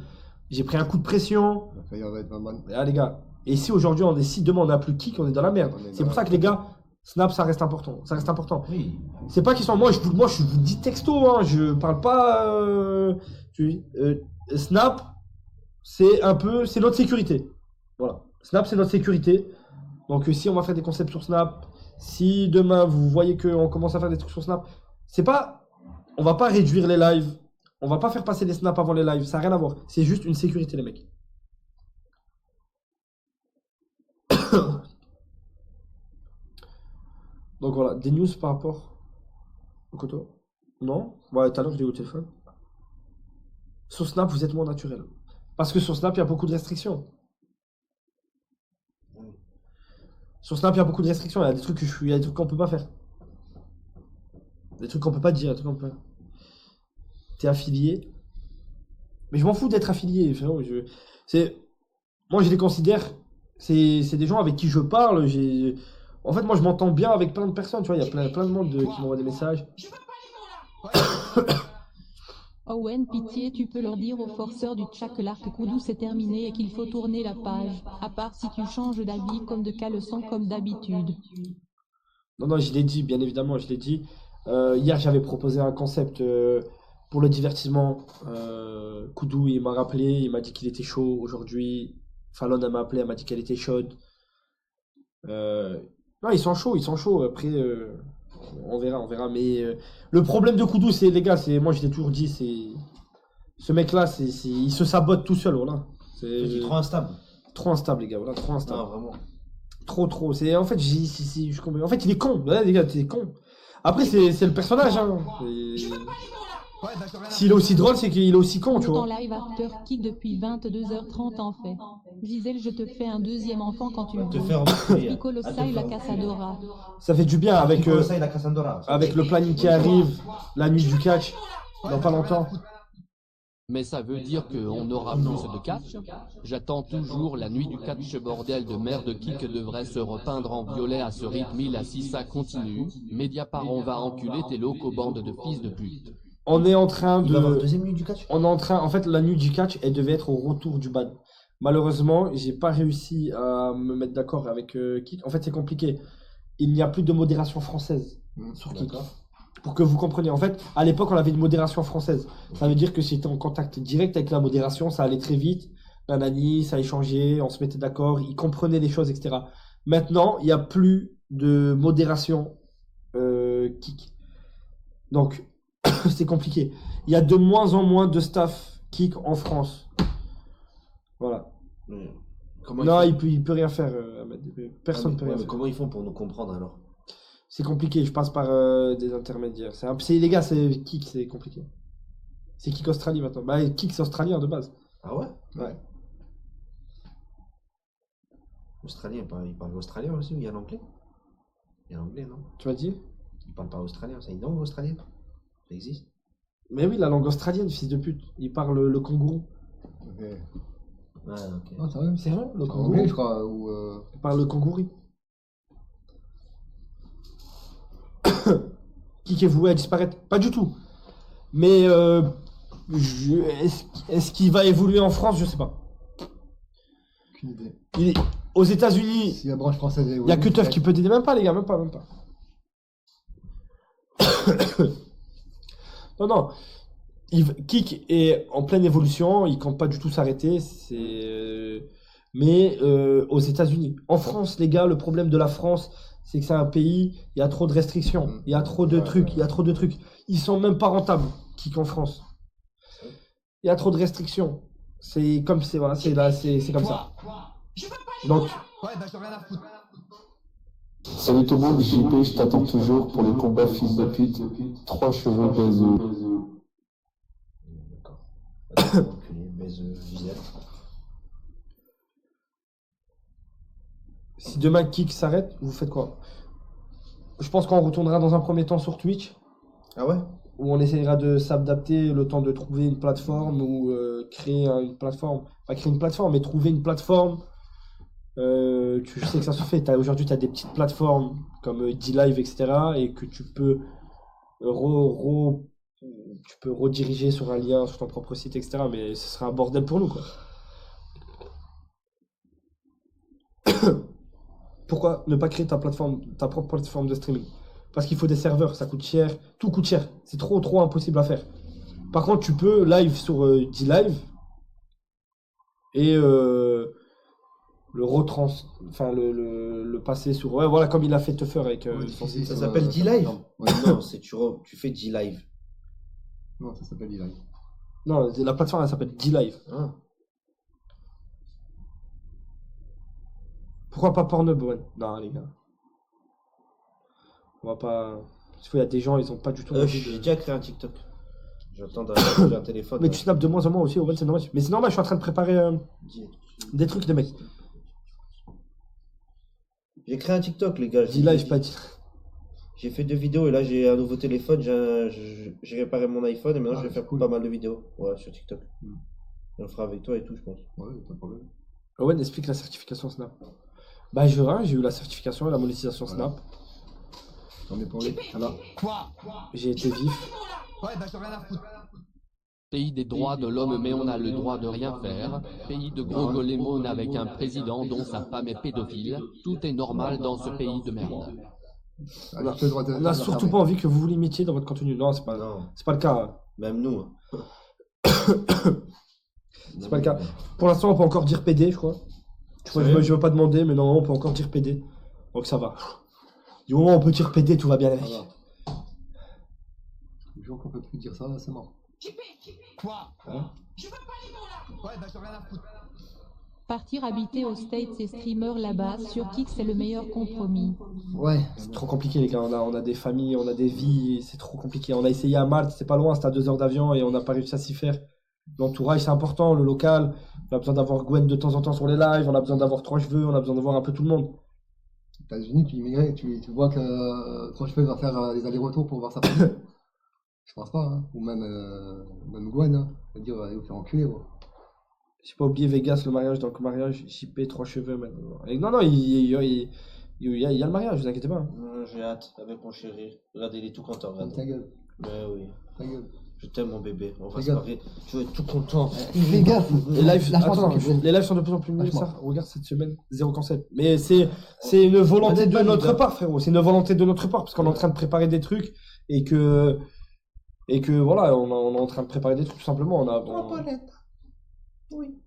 [SPEAKER 1] j'ai pris un coup de pression.
[SPEAKER 4] Il a failli en être maman.
[SPEAKER 1] Ah les gars, et si aujourd'hui on est, si demain on n'a plus kick, on est dans la merde.
[SPEAKER 4] On est
[SPEAKER 1] C'est
[SPEAKER 4] dans
[SPEAKER 1] pour ça
[SPEAKER 4] la
[SPEAKER 1] que les gars, Snap ça reste important. Ça reste important.
[SPEAKER 2] Oui.
[SPEAKER 1] C'est pas qu'ils sont. Moi je vous dis texto, hein, je parle pas. Snap, c'est un peu. C'est notre sécurité. Voilà. Snap c'est notre sécurité. Donc si on va faire des concepts sur Snap, si demain vous voyez qu'on commence à faire des trucs sur Snap, c'est pas. On va pas réduire les lives. On va pas faire passer les snaps avant les lives. Ça n'a rien à voir. C'est juste une sécurité les mecs. Donc voilà, des news par rapport au Koto. Non? Ouais, tout à l'heure je l'ai eu au téléphone. Sur Snap, vous êtes moins naturel. Parce que sur Snap, il y a beaucoup de restrictions. Sur Snap, il y a beaucoup de restrictions. Il y a des trucs il y a des trucs qu'on peut pas faire. Des trucs qu'on peut pas dire, des trucs qu'on peut. T'es affilié. Mais je m'en fous d'être affilié. Frérot. Moi, je les considère. C'est des gens avec qui je parle. En fait, moi, je m'entends bien avec plein de personnes. Tu vois, il y a plein de monde qui m'envoie des messages.
[SPEAKER 6] Owen, pitié, tu peux leur dire aux forceurs du tchak que l'arc Koudou c'est terminé et qu'il faut tourner la page. À part si tu changes d'habit comme de caleçon comme d'habitude.
[SPEAKER 1] Non, je l'ai dit, bien évidemment, je l'ai dit. Hier, j'avais proposé un concept pour le divertissement. Koudou, il m'a rappelé, il m'a dit qu'il était chaud aujourd'hui. Fallon, elle m'a appelé, elle m'a dit qu'elle était chaude. Non, ils sont chauds. Après, on verra. Mais le problème de Koudou, c'est, les gars, moi je l'ai toujours dit, ce mec-là, il se sabote tout seul, voilà.
[SPEAKER 2] Il est trop instable.
[SPEAKER 1] Trop instable, les gars, voilà, trop instable.
[SPEAKER 2] Non, vraiment.
[SPEAKER 1] Trop. En fait, je comprends. En fait, il est con. Ouais, les gars, il est con. Après, c'est le personnage. Hein. S'il est aussi drôle, c'est qu'il est aussi con, tu
[SPEAKER 6] Nous
[SPEAKER 1] vois.
[SPEAKER 6] en live after kick depuis 22h30 en fait. Gisèle, je te fais un deuxième enfant quand tu le
[SPEAKER 2] Te
[SPEAKER 6] veux.
[SPEAKER 2] faire remarquer.
[SPEAKER 6] Piccolo Sai la Casadora.
[SPEAKER 1] Ça fait du bien avec,
[SPEAKER 2] Ça, il a Cassandra.
[SPEAKER 1] avec le planning qui arrive, la nuit du catch, dans pas longtemps.
[SPEAKER 7] Mais ça veut dire qu'on aura plus de catch. J'attends toujours la nuit du catch, bordel de merde. Qui que devrait se repeindre en violet à ce rythme là si ça continue. Mediapart, on va enculer tes locaux bandes de fils de pute.
[SPEAKER 1] On est en train
[SPEAKER 2] Il va avoir la
[SPEAKER 1] de.
[SPEAKER 2] deuxième nuit du catch.
[SPEAKER 1] En fait, la nuit du catch, elle devait être au retour du bad. Malheureusement, j'ai pas réussi à me mettre d'accord avec Kik. En fait, c'est compliqué. Il n'y a plus de modération française sur Kik. Pour que vous compreniez. En fait, à l'époque, on avait une modération française. Ça veut dire que si tu en contact direct avec la modération, ça allait très vite. Nanani, ça échangeait, on se mettait d'accord, ils comprenaient les choses, etc. Maintenant, il n'y a plus de modération Kik. Donc, c'est compliqué. Il y a de moins en moins de staff Kik en France. Voilà.
[SPEAKER 2] Comment
[SPEAKER 1] Non,
[SPEAKER 2] ils font
[SPEAKER 1] il peut rien faire, Ahmed. Personne ne peut rien
[SPEAKER 2] mais
[SPEAKER 1] faire.
[SPEAKER 2] comment ils font pour nous comprendre alors?
[SPEAKER 1] C'est compliqué, je passe par des intermédiaires. Les gars, c'est Kik, c'est compliqué. C'est Kik Australie maintenant. Bah, Kik, c'est australien de base.
[SPEAKER 2] Ah ouais?
[SPEAKER 1] Ouais.
[SPEAKER 2] Australien, il parle australien aussi ou il y a l'anglais? Il y a l'anglais, non?
[SPEAKER 1] Tu m'as dit?
[SPEAKER 2] Il parle pas australien, c'est une langue australienne? Ça existe?
[SPEAKER 1] Mais oui, la langue australienne, fils de pute. Il parle le kangourou.
[SPEAKER 4] Ok.
[SPEAKER 2] Ah, ok.
[SPEAKER 3] Ah, sérieux?
[SPEAKER 1] C'est vrai, le
[SPEAKER 3] En
[SPEAKER 1] kangourou.
[SPEAKER 3] anglais, je crois. Ou,
[SPEAKER 1] Il parle le kangourou. Kik est voué à disparaître? Pas du tout. Mais est-ce qu'il va évoluer en France? Je sais pas.
[SPEAKER 4] Aucune idée.
[SPEAKER 1] Aux États-Unis,
[SPEAKER 4] Si la branche française est
[SPEAKER 1] il y a que Teuf qui peut t'aider, même pas les gars, même pas. Non. Kik est en pleine évolution, il compte pas du tout s'arrêter. Mais aux États-Unis. En France, les gars, le problème de la France, c'est que c'est un pays, il y a trop de restrictions, il y a trop de trucs, il y a trop de trucs. Ils sont même pas rentables, Kik en France. Il y a trop de restrictions. C'est comme c'est voilà, c'est comme ça. Donc,
[SPEAKER 8] Salut tout le monde, JP, je t'attends toujours pour les combats fils de pute. 3 cheveux baiseux.
[SPEAKER 2] D'accord. Baise Gisèle.
[SPEAKER 1] si demain Kik s'arrête, vous faites quoi? Je pense qu'on retournera dans un premier temps sur Twitch.
[SPEAKER 2] Ah ouais?
[SPEAKER 1] où on essaiera de s'adapter le temps de trouver une plateforme ou créer une plateforme. Pas créer une plateforme, mais trouver une plateforme. Je sais que ça se fait. Aujourd'hui, tu as des petites plateformes comme D-Live, etc. et que tu peux tu peux rediriger sur un lien sur ton propre site, etc. Mais ce sera un bordel pour nous, quoi. Pourquoi ne pas créer ta propre plateforme de streaming? Parce qu'il faut des serveurs, ça coûte cher, tout coûte cher. C'est trop impossible à faire. Par contre, tu peux live sur D-Live et le passer sur. Ouais, voilà, comme il a fait Tuffer avec son site.
[SPEAKER 2] Ça s'appelle D-Live? Non, tu fais D-Live.
[SPEAKER 3] Non, ça s'appelle D-Live.
[SPEAKER 1] Non, la plateforme elle s'appelle D-Live.
[SPEAKER 2] Ah.
[SPEAKER 1] Pourquoi pas Pornhub, ouais? Non, les gars. On va pas. Parce qu'il y a des gens, ils ont pas du tout envie
[SPEAKER 2] J'ai
[SPEAKER 1] de.
[SPEAKER 2] déjà créé un TikTok. J'attends d'avoir un téléphone.
[SPEAKER 1] Mais tu snaps de moins en moins aussi, Owen, c'est normal. Mais c'est normal, je suis en train de préparer des trucs de mec.
[SPEAKER 2] J'ai créé un TikTok, les gars.
[SPEAKER 1] D-Live, pas dit.
[SPEAKER 2] J'ai fait 2 vidéos et là j'ai un nouveau téléphone. J'ai réparé mon iPhone et maintenant je vais faire pas mal de vidéos. Ouais, sur TikTok. On le fera avec toi et tout, je pense.
[SPEAKER 3] Ouais, pas de problème.
[SPEAKER 1] Owen, explique la certification Snap. Bah, j'ai eu la certification et la monétisation Snap.
[SPEAKER 3] J'en ai parlé. Voilà.
[SPEAKER 1] J'ai été vif.
[SPEAKER 5] Ouais, bah, j'ai rien à foutre.
[SPEAKER 7] Pays des droits de l'homme mais on a le droit de rien faire. Pays de gros golémones avec un président dont sa femme est pédophile. Tout est normal dans ce pays de merde.
[SPEAKER 1] On n'a surtout pas envie que vous vous limitiez dans votre contenu. Non, c'est pas le cas.
[SPEAKER 2] Même nous.
[SPEAKER 1] C'est pas le cas. Pour l'instant, on peut encore dire PD, je crois. Je veux pas demander, mais non, on peut encore dire PD. Donc ça va. Du moment où on peut dire PD, tout va bien avec.
[SPEAKER 3] Le jour qu'on peut plus dire ça, c'est mort.
[SPEAKER 5] Quoi?
[SPEAKER 3] Hein?
[SPEAKER 5] Je veux pas les mots là. Ouais, bah, j'ai rien à foutre.
[SPEAKER 6] Partir habiter aux States et streamer là-bas, sur Kik c'est le meilleur compromis.
[SPEAKER 3] Ouais.
[SPEAKER 1] C'est trop compliqué, les gars. On a des familles, on a des vies, c'est trop compliqué. On a essayé à Malte, c'est pas loin, c'était à 2 heures d'avion et on n'a pas réussi à s'y faire. L'entourage, c'est important, le local. On a besoin d'avoir Gwen de temps en temps sur les lives, on a besoin d'avoir 3 cheveux, on a besoin d'avoir un peu tout le monde.
[SPEAKER 3] Aux États-Unis, tu immigrais, tu vois que Trois Cheveux va faire des allers-retours pour voir sa famille. Je pense pas, hein. Ou même Gwen, hein. Elle va dire, allez vous faire enculer, gros.
[SPEAKER 1] J'ai pas oublié Vegas, le mariage, donc mariage, JP, 3 cheveux maintenant. Et non, il y a le mariage, vous inquiétez pas.
[SPEAKER 2] J'ai hâte avec mon chéri. Regardez, il est tout content. Regardez.
[SPEAKER 3] Ta gueule.
[SPEAKER 2] Ouais, oui.
[SPEAKER 3] Ta gueule.
[SPEAKER 2] Je t'aime, mon bébé. On va
[SPEAKER 3] Fais
[SPEAKER 2] se
[SPEAKER 3] gaffe.
[SPEAKER 2] marier. Je vais être tout content.
[SPEAKER 3] Fais gaffe.
[SPEAKER 1] Les lives,
[SPEAKER 3] Lâche-moi
[SPEAKER 1] attends,
[SPEAKER 3] tranquille.
[SPEAKER 1] les lives sont de plus en plus mieux,
[SPEAKER 3] Lâche-moi.
[SPEAKER 1] ça. Regarde cette semaine, 0 concept. Mais c'est une volonté de notre part, frérot. C'est une volonté de notre part, parce qu'on est en train de préparer des trucs et que voilà, on est en train de préparer des trucs tout simplement.
[SPEAKER 2] Oui.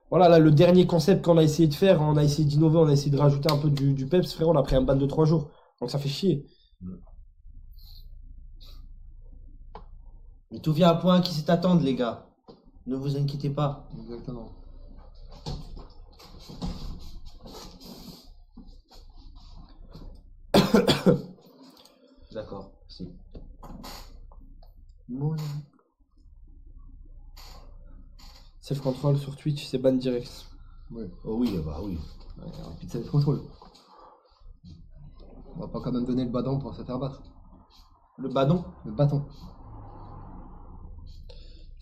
[SPEAKER 1] Voilà, là, le dernier concept qu'on a essayé de faire, on a essayé d'innover, on a essayé de rajouter un peu du peps, frérot. On a pris un ban de 3 jours. Donc ça fait chier.
[SPEAKER 2] Mais tout vient à point qui s'est attendre, les gars. Ne vous inquiétez pas.
[SPEAKER 3] Exactement.
[SPEAKER 2] D'accord. Si.
[SPEAKER 1] Self-control sur Twitch, c'est ban direct.
[SPEAKER 3] Ouais.
[SPEAKER 2] Oh oui, bah oui.
[SPEAKER 3] Ouais, rapide self-control. On va pas quand même donner le bâton pour se faire battre.
[SPEAKER 2] Le badon.
[SPEAKER 3] Le bâton.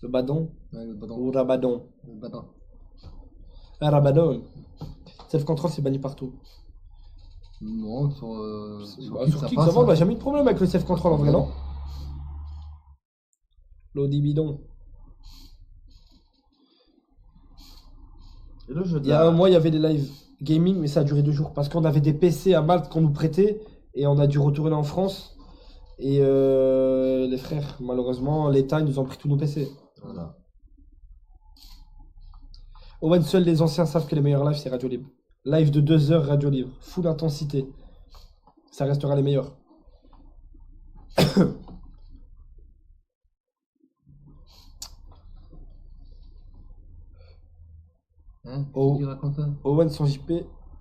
[SPEAKER 1] Le badon
[SPEAKER 3] Ouais, le bâton.
[SPEAKER 1] ou rabadon.
[SPEAKER 3] Le bâton.
[SPEAKER 1] Ah, rabadon. Self-control, c'est banni partout.
[SPEAKER 3] Non, sur
[SPEAKER 1] Bah,
[SPEAKER 3] Kick,
[SPEAKER 1] sur
[SPEAKER 3] ça
[SPEAKER 1] Kick,
[SPEAKER 3] passe.
[SPEAKER 1] ça va, on
[SPEAKER 3] hein.
[SPEAKER 1] n'a jamais eu de problème avec le self-control en vrai, non? L'audi bidon.
[SPEAKER 2] Et le jeu de
[SPEAKER 1] Il y a un mois, il y avait des live gaming, mais ça a duré 2 jours. Parce qu'on avait des PC à Malte qu'on nous prêtait et on a dû retourner en France. Et les frères, malheureusement, l'État, ils nous ont pris tous nos PC.
[SPEAKER 2] Voilà.
[SPEAKER 1] Owen, seuls les anciens savent que les meilleurs lives, c'est Radio Libre. Live de 2 heures, Radio Libre. Full intensité. Ça restera les meilleurs.
[SPEAKER 3] Hein,
[SPEAKER 1] Oh.
[SPEAKER 3] tu racontes pas.
[SPEAKER 1] Owen sans JP,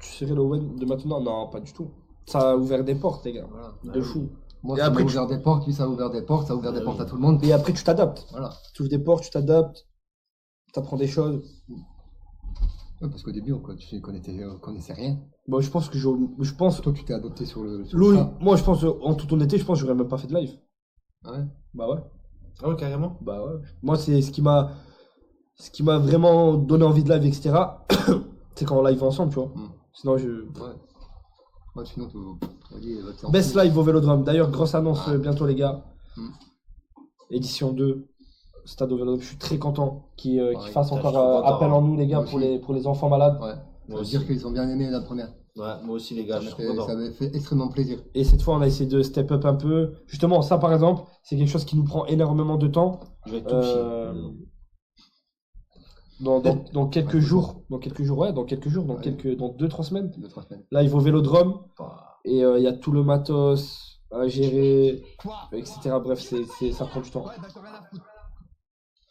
[SPEAKER 1] tu serais l'Owen de maintenant? Non, pas du tout. Ça a ouvert des portes, les gars.
[SPEAKER 3] Voilà.
[SPEAKER 1] De fou.
[SPEAKER 3] Moi,
[SPEAKER 2] Et
[SPEAKER 3] ça
[SPEAKER 2] après,
[SPEAKER 3] m'a ouvert des portes, lui, ça a ouvert des portes, ça a ouvert des portes à tout le monde.
[SPEAKER 1] Et après, tu t'adaptes.
[SPEAKER 3] Voilà.
[SPEAKER 1] Tu ouvres des portes, tu t'adaptes. Tu apprends des choses.
[SPEAKER 3] Ouais, parce qu'au début, tu connaissais rien.
[SPEAKER 1] Bon, je pense que je pense.
[SPEAKER 3] Toi, tu t'es adopté sur le
[SPEAKER 1] Louis,
[SPEAKER 3] chat.
[SPEAKER 1] moi, je pense, en toute honnêteté, je pense que j'aurais même pas fait de live.
[SPEAKER 3] Ah ouais.
[SPEAKER 1] Bah ouais.
[SPEAKER 2] Ah ouais, carrément.
[SPEAKER 1] Bah ouais. Moi, c'est ce qui m'a vraiment donné envie de live, etc. C'est quand on live ensemble, tu vois. Sinon,
[SPEAKER 3] Ouais. Ouais, sinon,
[SPEAKER 1] Best live au Vélodrome. D'ailleurs, grosse annonce bientôt, les gars.
[SPEAKER 3] Mm.
[SPEAKER 1] Édition 2, Stade au Vélodrome. Je suis très content qu'ils fassent
[SPEAKER 2] putain,
[SPEAKER 1] encore
[SPEAKER 2] je suis content,
[SPEAKER 1] appel en nous, les gars,
[SPEAKER 3] Moi
[SPEAKER 1] pour
[SPEAKER 3] aussi.
[SPEAKER 1] les enfants malades.
[SPEAKER 3] Ouais.
[SPEAKER 2] Moi
[SPEAKER 3] Faut
[SPEAKER 2] aussi.
[SPEAKER 3] dire qu'ils ont bien aimé la première.
[SPEAKER 2] Ouais, moi aussi, les gars, je suis trop
[SPEAKER 3] Ça
[SPEAKER 2] content.
[SPEAKER 3] m'avait fait extrêmement plaisir.
[SPEAKER 1] Et cette fois, on a essayé de step up un peu. Justement, ça, par exemple, c'est quelque chose qui nous prend énormément de temps.
[SPEAKER 2] Je vais être tout
[SPEAKER 1] Euh,
[SPEAKER 2] chier.
[SPEAKER 1] Dans quelques jours, dans 2-3 semaines,
[SPEAKER 3] 2-3 semaines.
[SPEAKER 1] là, il va au Vélodrome.
[SPEAKER 2] Bah,
[SPEAKER 1] Et il y a tout le matos à gérer, etc. Bref, ça prend du temps.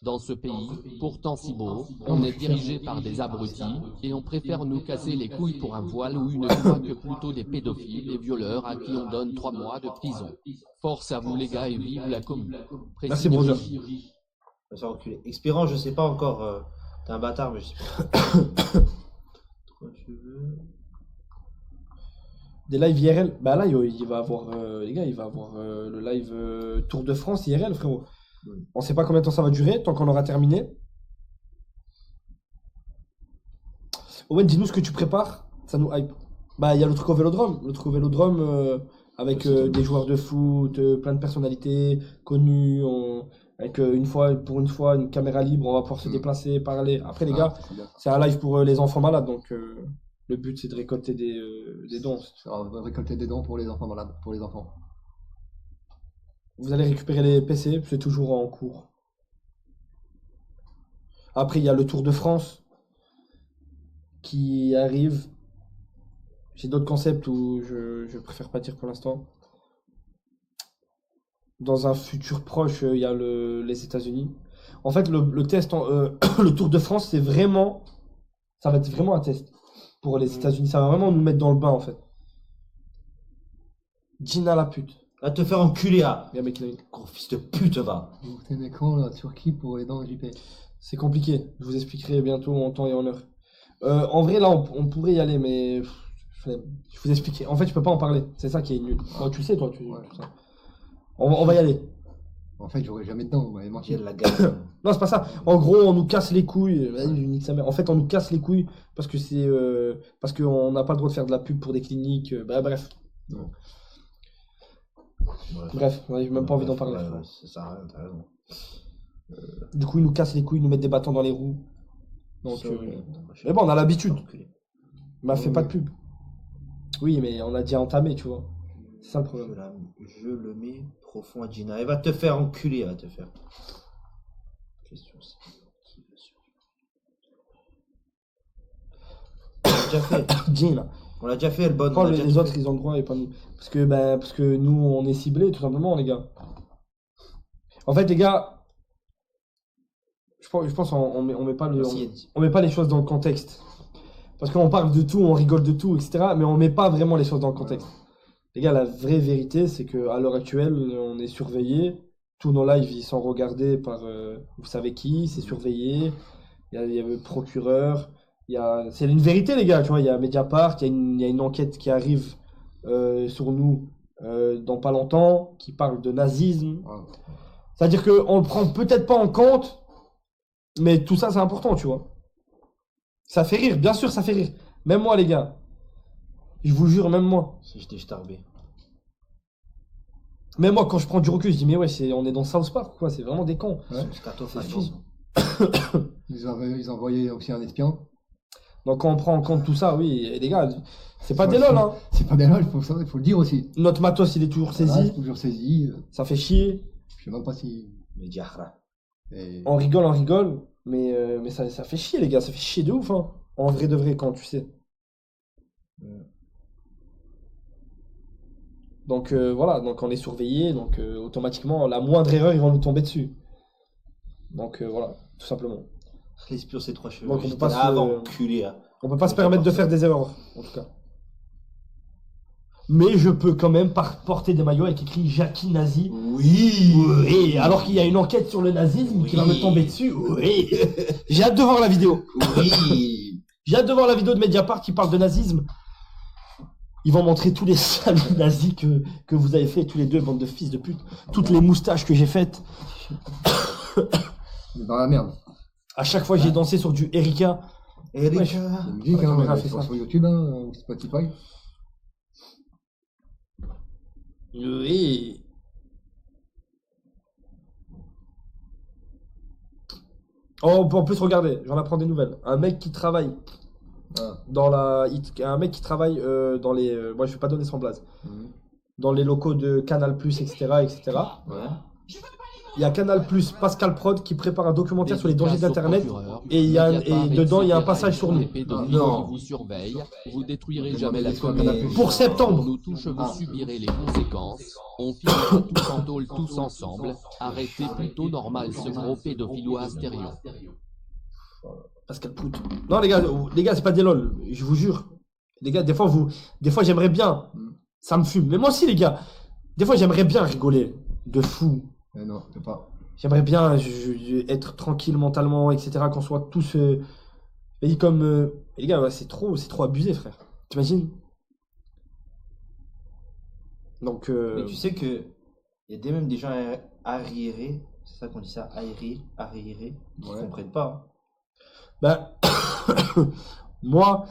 [SPEAKER 7] Dans ce pays, pourtant si beau, on est dirigé par des abrutis et on préfère nous casser les couilles pour un voile ou une loi que plutôt des pédophiles et violeurs à qui on donne 3 mois de prison. Force à vous les gars et vive la commune.
[SPEAKER 1] Merci, brother.
[SPEAKER 2] je vais faire enculer. Expirant, je sais pas encore. T'es un bâtard, mais je sais pas. Toi, tu veux.
[SPEAKER 1] Des lives IRL, bah là, il va avoir, les gars, il va avoir le live Tour de France IRL, frérot. On sait pas combien de temps ça va durer, tant qu'on aura terminé. Owen, dis-nous ce que tu prépares, ça nous hype. Bah, il y a le truc au Vélodrome, avec des joueurs de foot, plein de personnalités connues, avec pour une fois une caméra libre, on va pouvoir se déplacer, parler. Après, les gars,
[SPEAKER 3] C'est bien.
[SPEAKER 1] c'est un live pour les enfants malades, donc le but c'est de récolter des dons.
[SPEAKER 3] On va récolter des dons pour les enfants malades, pour les enfants.
[SPEAKER 1] Vous allez récupérer les PC, c'est toujours en cours. Après, il y a le Tour de France qui arrive. J'ai d'autres concepts où je préfère pas dire pour l'instant. Dans un futur proche, il y a les États-Unis. En fait, le test, le Tour de France, ça va être vraiment un test pour les États-Unis. Ça va vraiment nous mettre dans le bain, en fait. Gina la pute.
[SPEAKER 2] Va te faire enculer, ah.
[SPEAKER 1] Il y a un mec qui l'a eu.
[SPEAKER 2] Gros fils de pute, va.
[SPEAKER 3] Vous t'aimez quand la Turquie pour les dents JP?
[SPEAKER 1] C'est compliqué. Je vous expliquerai bientôt en temps et en heure. En vrai, là, on pourrait y aller, mais je vous expliquer. En fait, je peux pas en parler. C'est ça qui est nul. Toi, tu le sais, toi.
[SPEAKER 3] Ouais.
[SPEAKER 1] Tout ça. On va y aller.
[SPEAKER 3] En fait, j'aurais jamais de dents, vous m'avez menti.
[SPEAKER 2] Quelle la gueule.
[SPEAKER 1] Non, c'est pas ça. En gros, on nous casse les couilles. Vas-y, je nique sa mère. En fait, on nous casse les couilles parce que parce qu'on n'a pas le droit de faire de la pub pour des cliniques. Bref.
[SPEAKER 2] Non.
[SPEAKER 1] Bref, j'ai même pas envie d'en parler.
[SPEAKER 2] Ouais, ça sert à rien, t'as raison.
[SPEAKER 1] Du coup, ils nous cassent les couilles, ils nous mettent des bâtons dans les roues. Donc,
[SPEAKER 2] Ça, oui.
[SPEAKER 1] mais bon, on a l'habitude.
[SPEAKER 2] Enculé.
[SPEAKER 1] Bah, fais pas de pub. Oui, mais on a déjà entamé, tu vois. C'est ça le problème.
[SPEAKER 2] Je le mets profond à Gina. Elle va te faire enculer, elle va te faire. Question, c'est qui va suivre? On l'a déjà fait.
[SPEAKER 1] Gina.
[SPEAKER 2] On l'a déjà fait, elle bonne.
[SPEAKER 1] Pourquoi
[SPEAKER 2] on l'a déjà
[SPEAKER 1] les
[SPEAKER 2] fait.
[SPEAKER 1] autres ils ont le droit et pas nous? Parce que nous on est ciblés tout simplement, les gars. En fait, les gars, je pense on met pas on met pas les choses dans le contexte. Parce qu'on parle de tout, on rigole de tout, etc. Mais on met pas vraiment les choses dans le contexte. Les gars, la vraie vérité, c'est qu'à l'heure actuelle, on est surveillé. Tous nos lives ils sont regardés par vous savez qui, c'est surveillé. Il y a le procureur. C'est une vérité, les gars, tu vois, il y a Mediapart, il y a une enquête qui arrive sur nous dans pas longtemps, qui parle de nazisme. C'est-à-dire qu'on le prend peut-être pas en compte, mais tout ça, c'est important, tu vois. Ça fait rire, bien sûr, ça fait rire. Même moi, les gars. Je vous jure, même moi.
[SPEAKER 2] Si j'étais starbé.
[SPEAKER 1] Même moi, quand je prends du recul, je dis, mais ouais, on est dans South Park, quoi, c'est vraiment des cons.
[SPEAKER 3] Ouais.
[SPEAKER 1] C'est fou.
[SPEAKER 3] Ils ont envoyé aussi un espion.
[SPEAKER 1] Donc quand on prend en compte tout ça, oui, et les gars, c'est pas des lol, hein.
[SPEAKER 3] C'est pas des lol, il faut le dire aussi.
[SPEAKER 1] Notre matos, il est toujours
[SPEAKER 3] Voilà,
[SPEAKER 1] saisi.
[SPEAKER 3] c'est toujours saisi.
[SPEAKER 1] Ça fait chier.
[SPEAKER 3] Je sais même pas si.
[SPEAKER 2] Mais Diahra.
[SPEAKER 3] Et...
[SPEAKER 1] On rigole, mais ça fait chier, les gars, ça fait chier de ouf, hein. En vrai de vrai, quand tu sais. Donc voilà, donc on est surveillé, donc automatiquement, la moindre erreur, ils vont nous tomber dessus. Donc voilà, tout simplement.
[SPEAKER 2] L'espion, c'est 3 cheveux.
[SPEAKER 1] Donc, on peut pas
[SPEAKER 2] enculé, hein.
[SPEAKER 1] On peut pas se permettre de faire des erreurs, en tout cas. Mais je peux quand même porter des maillots avec écrit Jackie nazi.
[SPEAKER 2] Oui.
[SPEAKER 1] Oui, alors qu'il y a une enquête sur le nazisme qui va me tomber dessus. Oui. J'ai hâte de voir la vidéo.
[SPEAKER 2] Oui.
[SPEAKER 1] J'ai hâte de voir la vidéo de Mediapart qui parle de nazisme. Ils vont montrer tous les saluts nazis que vous avez fait, tous les deux, bande de fils de pute. Toutes les moustaches que j'ai faites.
[SPEAKER 3] On est dans la merde.
[SPEAKER 1] À chaque fois, j'ai dansé sur du Erika.
[SPEAKER 2] Erika.
[SPEAKER 1] Wesh.
[SPEAKER 3] La musique,
[SPEAKER 1] Ouais,
[SPEAKER 3] hein,
[SPEAKER 1] caméra
[SPEAKER 3] on
[SPEAKER 1] fait ça.
[SPEAKER 3] sur YouTube, hein, ou Spotify.
[SPEAKER 1] Et... Oh, en plus, regardez, j'en apprends des nouvelles. Un mec qui travaille
[SPEAKER 3] Ah.
[SPEAKER 1] un mec qui travaille dans les... moi, je vais pas donner son blaze.
[SPEAKER 3] Mhm.
[SPEAKER 1] Dans les locaux de Canal+, etc., etc.
[SPEAKER 2] Ouais.
[SPEAKER 1] Il y a Canal+, Pascal Prod qui prépare un documentaire sur les dangers
[SPEAKER 7] Dédicace au
[SPEAKER 1] d'Internet.
[SPEAKER 7] procureur,
[SPEAKER 1] Et il y a,
[SPEAKER 7] Mediapart,
[SPEAKER 1] et dedans, il y a un
[SPEAKER 7] etc.
[SPEAKER 1] passage sur nous.
[SPEAKER 7] Les pédophiles
[SPEAKER 2] Non.
[SPEAKER 7] qui vous surveillent, vous détruirez
[SPEAKER 3] Mais
[SPEAKER 7] jamais la
[SPEAKER 3] sur
[SPEAKER 7] commune.
[SPEAKER 3] Canal+.
[SPEAKER 1] Pour septembre.
[SPEAKER 7] Nous tous, vous subirez les conséquences. On finira tous en tôle, tous ensemble. Arrêtez plutôt normal ce gros pédophilo astérion.
[SPEAKER 1] Pascal Prout. Non, les gars, c'est pas des lol. Je vous jure. Les gars, des fois, j'aimerais bien. Ça me fume. Mais moi aussi, les gars. Des fois, j'aimerais bien rigoler. De fou.
[SPEAKER 3] Mais non, c'est pas.
[SPEAKER 1] J'aimerais bien être tranquille mentalement, etc. Qu'on soit tous. Et comme. Les gars, ouais, c'est trop abusé, frère. T'imagines? Donc.
[SPEAKER 2] Mais tu sais que il y a même des gens arriérés, c'est ça qu'on dit ça, arriérés, qui
[SPEAKER 3] Ouais.
[SPEAKER 2] comprennent pas.
[SPEAKER 1] Bah, moi,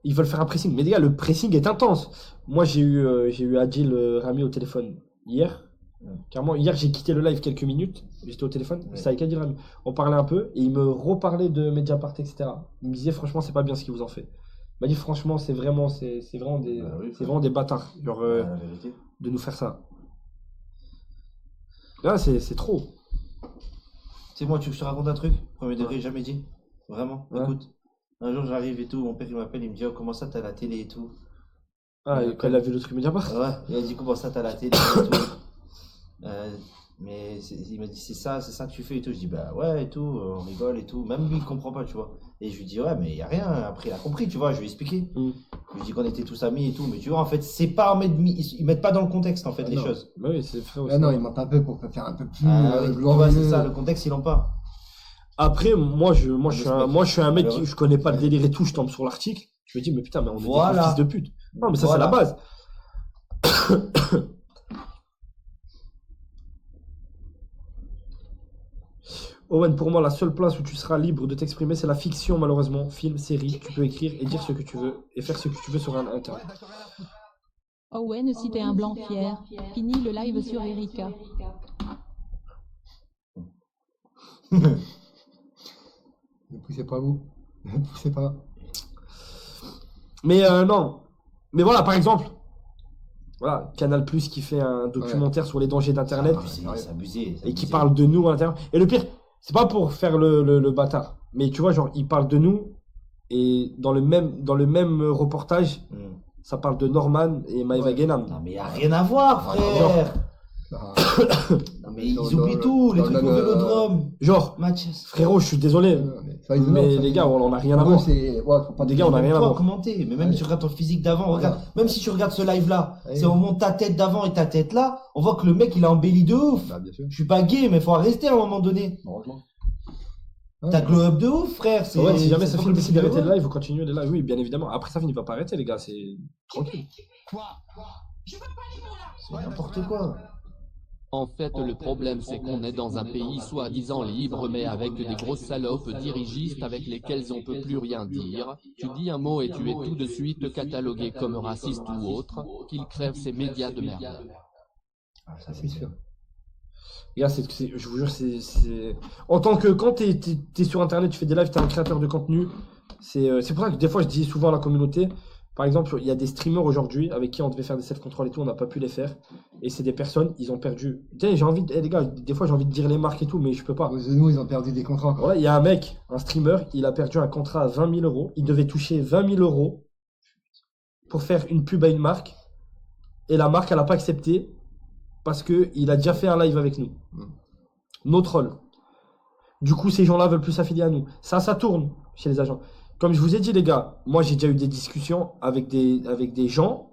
[SPEAKER 1] ils veulent faire un pressing. Mais les gars, le pressing est intense. Moi, j'ai eu Adil Rami au téléphone hier.
[SPEAKER 2] Ouais.
[SPEAKER 1] Carrément, hier, j'ai quitté le live quelques minutes. J'étais au téléphone.
[SPEAKER 2] Ouais.
[SPEAKER 1] C'était avec Adil Rami. On parlait un peu et il me reparlait de Mediapart, etc. Il me disait, franchement, c'est pas bien ce qu'il vous en fait. Il m'a dit, franchement, c'est vraiment des,
[SPEAKER 2] Bah oui,
[SPEAKER 1] c'est vraiment des bâtards. Genre,
[SPEAKER 2] La vérité.
[SPEAKER 1] de nous faire ça. Là, c'est trop.
[SPEAKER 2] Tu sais, moi, tu veux que je te raconte un truc? Premier degré, jamais dit. Vraiment,
[SPEAKER 1] Ouais.
[SPEAKER 2] écoute. Un jour, j'arrive et tout, mon père il m'appelle, il me dit, oh, comment ça, t'as la télé et tout?
[SPEAKER 1] Ah, et quand il a vu le truc Mediapart.
[SPEAKER 2] Ouais, il a dit, comment ça, t'as la télé et tout? Mais il m'a dit, c'est ça que tu fais et tout. Je dis, bah ouais, et tout, on rigole et tout. Même lui, il comprend pas, tu vois. Et je lui dis, ouais, mais y a rien. Après, il a compris, tu vois, je lui ai expliqué.
[SPEAKER 1] Mm.
[SPEAKER 2] Je lui dis qu'on était tous amis et tout. Mais tu vois, en fait, c'est pas ils mettent pas dans le contexte, en fait, les
[SPEAKER 3] non.
[SPEAKER 2] choses.
[SPEAKER 1] Bah oui, c'est frère aussi.
[SPEAKER 3] Ah non, il manque un peu pour faire un peu plus
[SPEAKER 2] Ah, oui, tu vois,
[SPEAKER 3] glorieux.
[SPEAKER 2] c'est ça, le contexte, ils l'ont pas.
[SPEAKER 1] Après, moi, je suis un mec
[SPEAKER 2] Alors,
[SPEAKER 1] qui, je connais pas le délire et tout, je tombe sur l'article. Je me dis, mais putain, mais on est des
[SPEAKER 2] Voilà.
[SPEAKER 1] fils de pute. Non, mais ça,
[SPEAKER 2] Voilà.
[SPEAKER 1] c'est la base. Owen, pour moi, la seule place où tu seras libre de t'exprimer, c'est la fiction, malheureusement. Film, série, tu peux écrire et dire ce que tu veux et faire ce que tu veux sur un internet.
[SPEAKER 6] Owen, si t'es un blanc fier, finis le live sur Erika.
[SPEAKER 3] Ne poussez pas vous. Ne poussez pas.
[SPEAKER 1] Mais non. Mais voilà, par exemple, voilà, Canal+ qui fait un documentaire sur les dangers d'Internet
[SPEAKER 2] C'est abusé.
[SPEAKER 1] et qui parle de nous à l'intérieur. Et le pire, c'est pas pour faire le bâtard, mais tu vois, genre, il parle de nous et dans le même reportage, ça parle de Norman et Maëva Guénam.
[SPEAKER 2] Non, mais y a rien à voir, frère.
[SPEAKER 3] Ah,
[SPEAKER 2] Non, mais ils oublient tout, les trucs au vélodrome.
[SPEAKER 1] Genre,
[SPEAKER 2] Mathias.
[SPEAKER 1] frérot, je suis désolé,
[SPEAKER 3] ça, ils
[SPEAKER 1] mais
[SPEAKER 3] ont-
[SPEAKER 1] les gars, on en a rien à
[SPEAKER 3] En
[SPEAKER 1] voir.
[SPEAKER 3] gros, c'est. Ouais, faut pas
[SPEAKER 1] Les gars, on a rien à
[SPEAKER 2] Toi,
[SPEAKER 1] voir.
[SPEAKER 2] commenter, mais même
[SPEAKER 3] Ouais.
[SPEAKER 2] si tu regardes ton physique d'avant, regarde, même si tu regardes ce live là,
[SPEAKER 3] Ouais.
[SPEAKER 2] c'est on monte ta tête d'avant et ta tête là, on voit que le mec il a embelli de ouf.
[SPEAKER 3] Bah, bien sûr.
[SPEAKER 2] Je suis pas gay, mais faut arrêter à un moment donné.
[SPEAKER 3] Heureusement.
[SPEAKER 2] T'as glow up de ouf, frère.
[SPEAKER 1] Ouais, si jamais
[SPEAKER 2] c'est
[SPEAKER 1] ça
[SPEAKER 2] pas
[SPEAKER 1] finit décide d'arrêter
[SPEAKER 2] compliqué,
[SPEAKER 1] le live, vous continuez les lives, oui, bien évidemment. Après, ça finit pas par arrêter, les gars, c'est tranquille.
[SPEAKER 2] C'est n'importe quoi.
[SPEAKER 7] En fait, le problème, c'est qu'on est dans un pays soi-disant libre, mais avec des grosses salopes dirigistes avec lesquelles on peut plus rien dire. Tu dis un mot et tu es tout de suite catalogué comme raciste ou autre, qu'ils crèvent ces médias de merde.
[SPEAKER 2] Ah, ça
[SPEAKER 3] C'est sûr.
[SPEAKER 1] Les gars, je vous jure, en tant que, quand t'es sur Internet, tu fais des lives, t'es un créateur de contenu, c'est pour ça que des fois, je dis souvent à la communauté, par exemple, il y a des streamers aujourd'hui avec qui on devait faire des self-control et tout, on n'a pas pu les faire. Et c'est des personnes, ils ont perdu. Tiens, les gars, des fois, j'ai envie de dire les marques et tout, mais je peux pas.
[SPEAKER 3] Aux genoux, ils ont perdu des contrats. Quoi.
[SPEAKER 1] Voilà, il y a un mec, un streamer, il a perdu un contrat à 20 000 euros. Il devait toucher 20 000 euros pour faire une pub à une marque. Et la marque, elle n'a pas accepté parce qu'il a déjà fait un live avec nous. Nos trolls. Du coup, ces gens-là veulent plus s'affilier à nous. Ça tourne chez les agents. Comme je vous ai dit, les gars, moi, j'ai déjà eu des discussions avec des gens.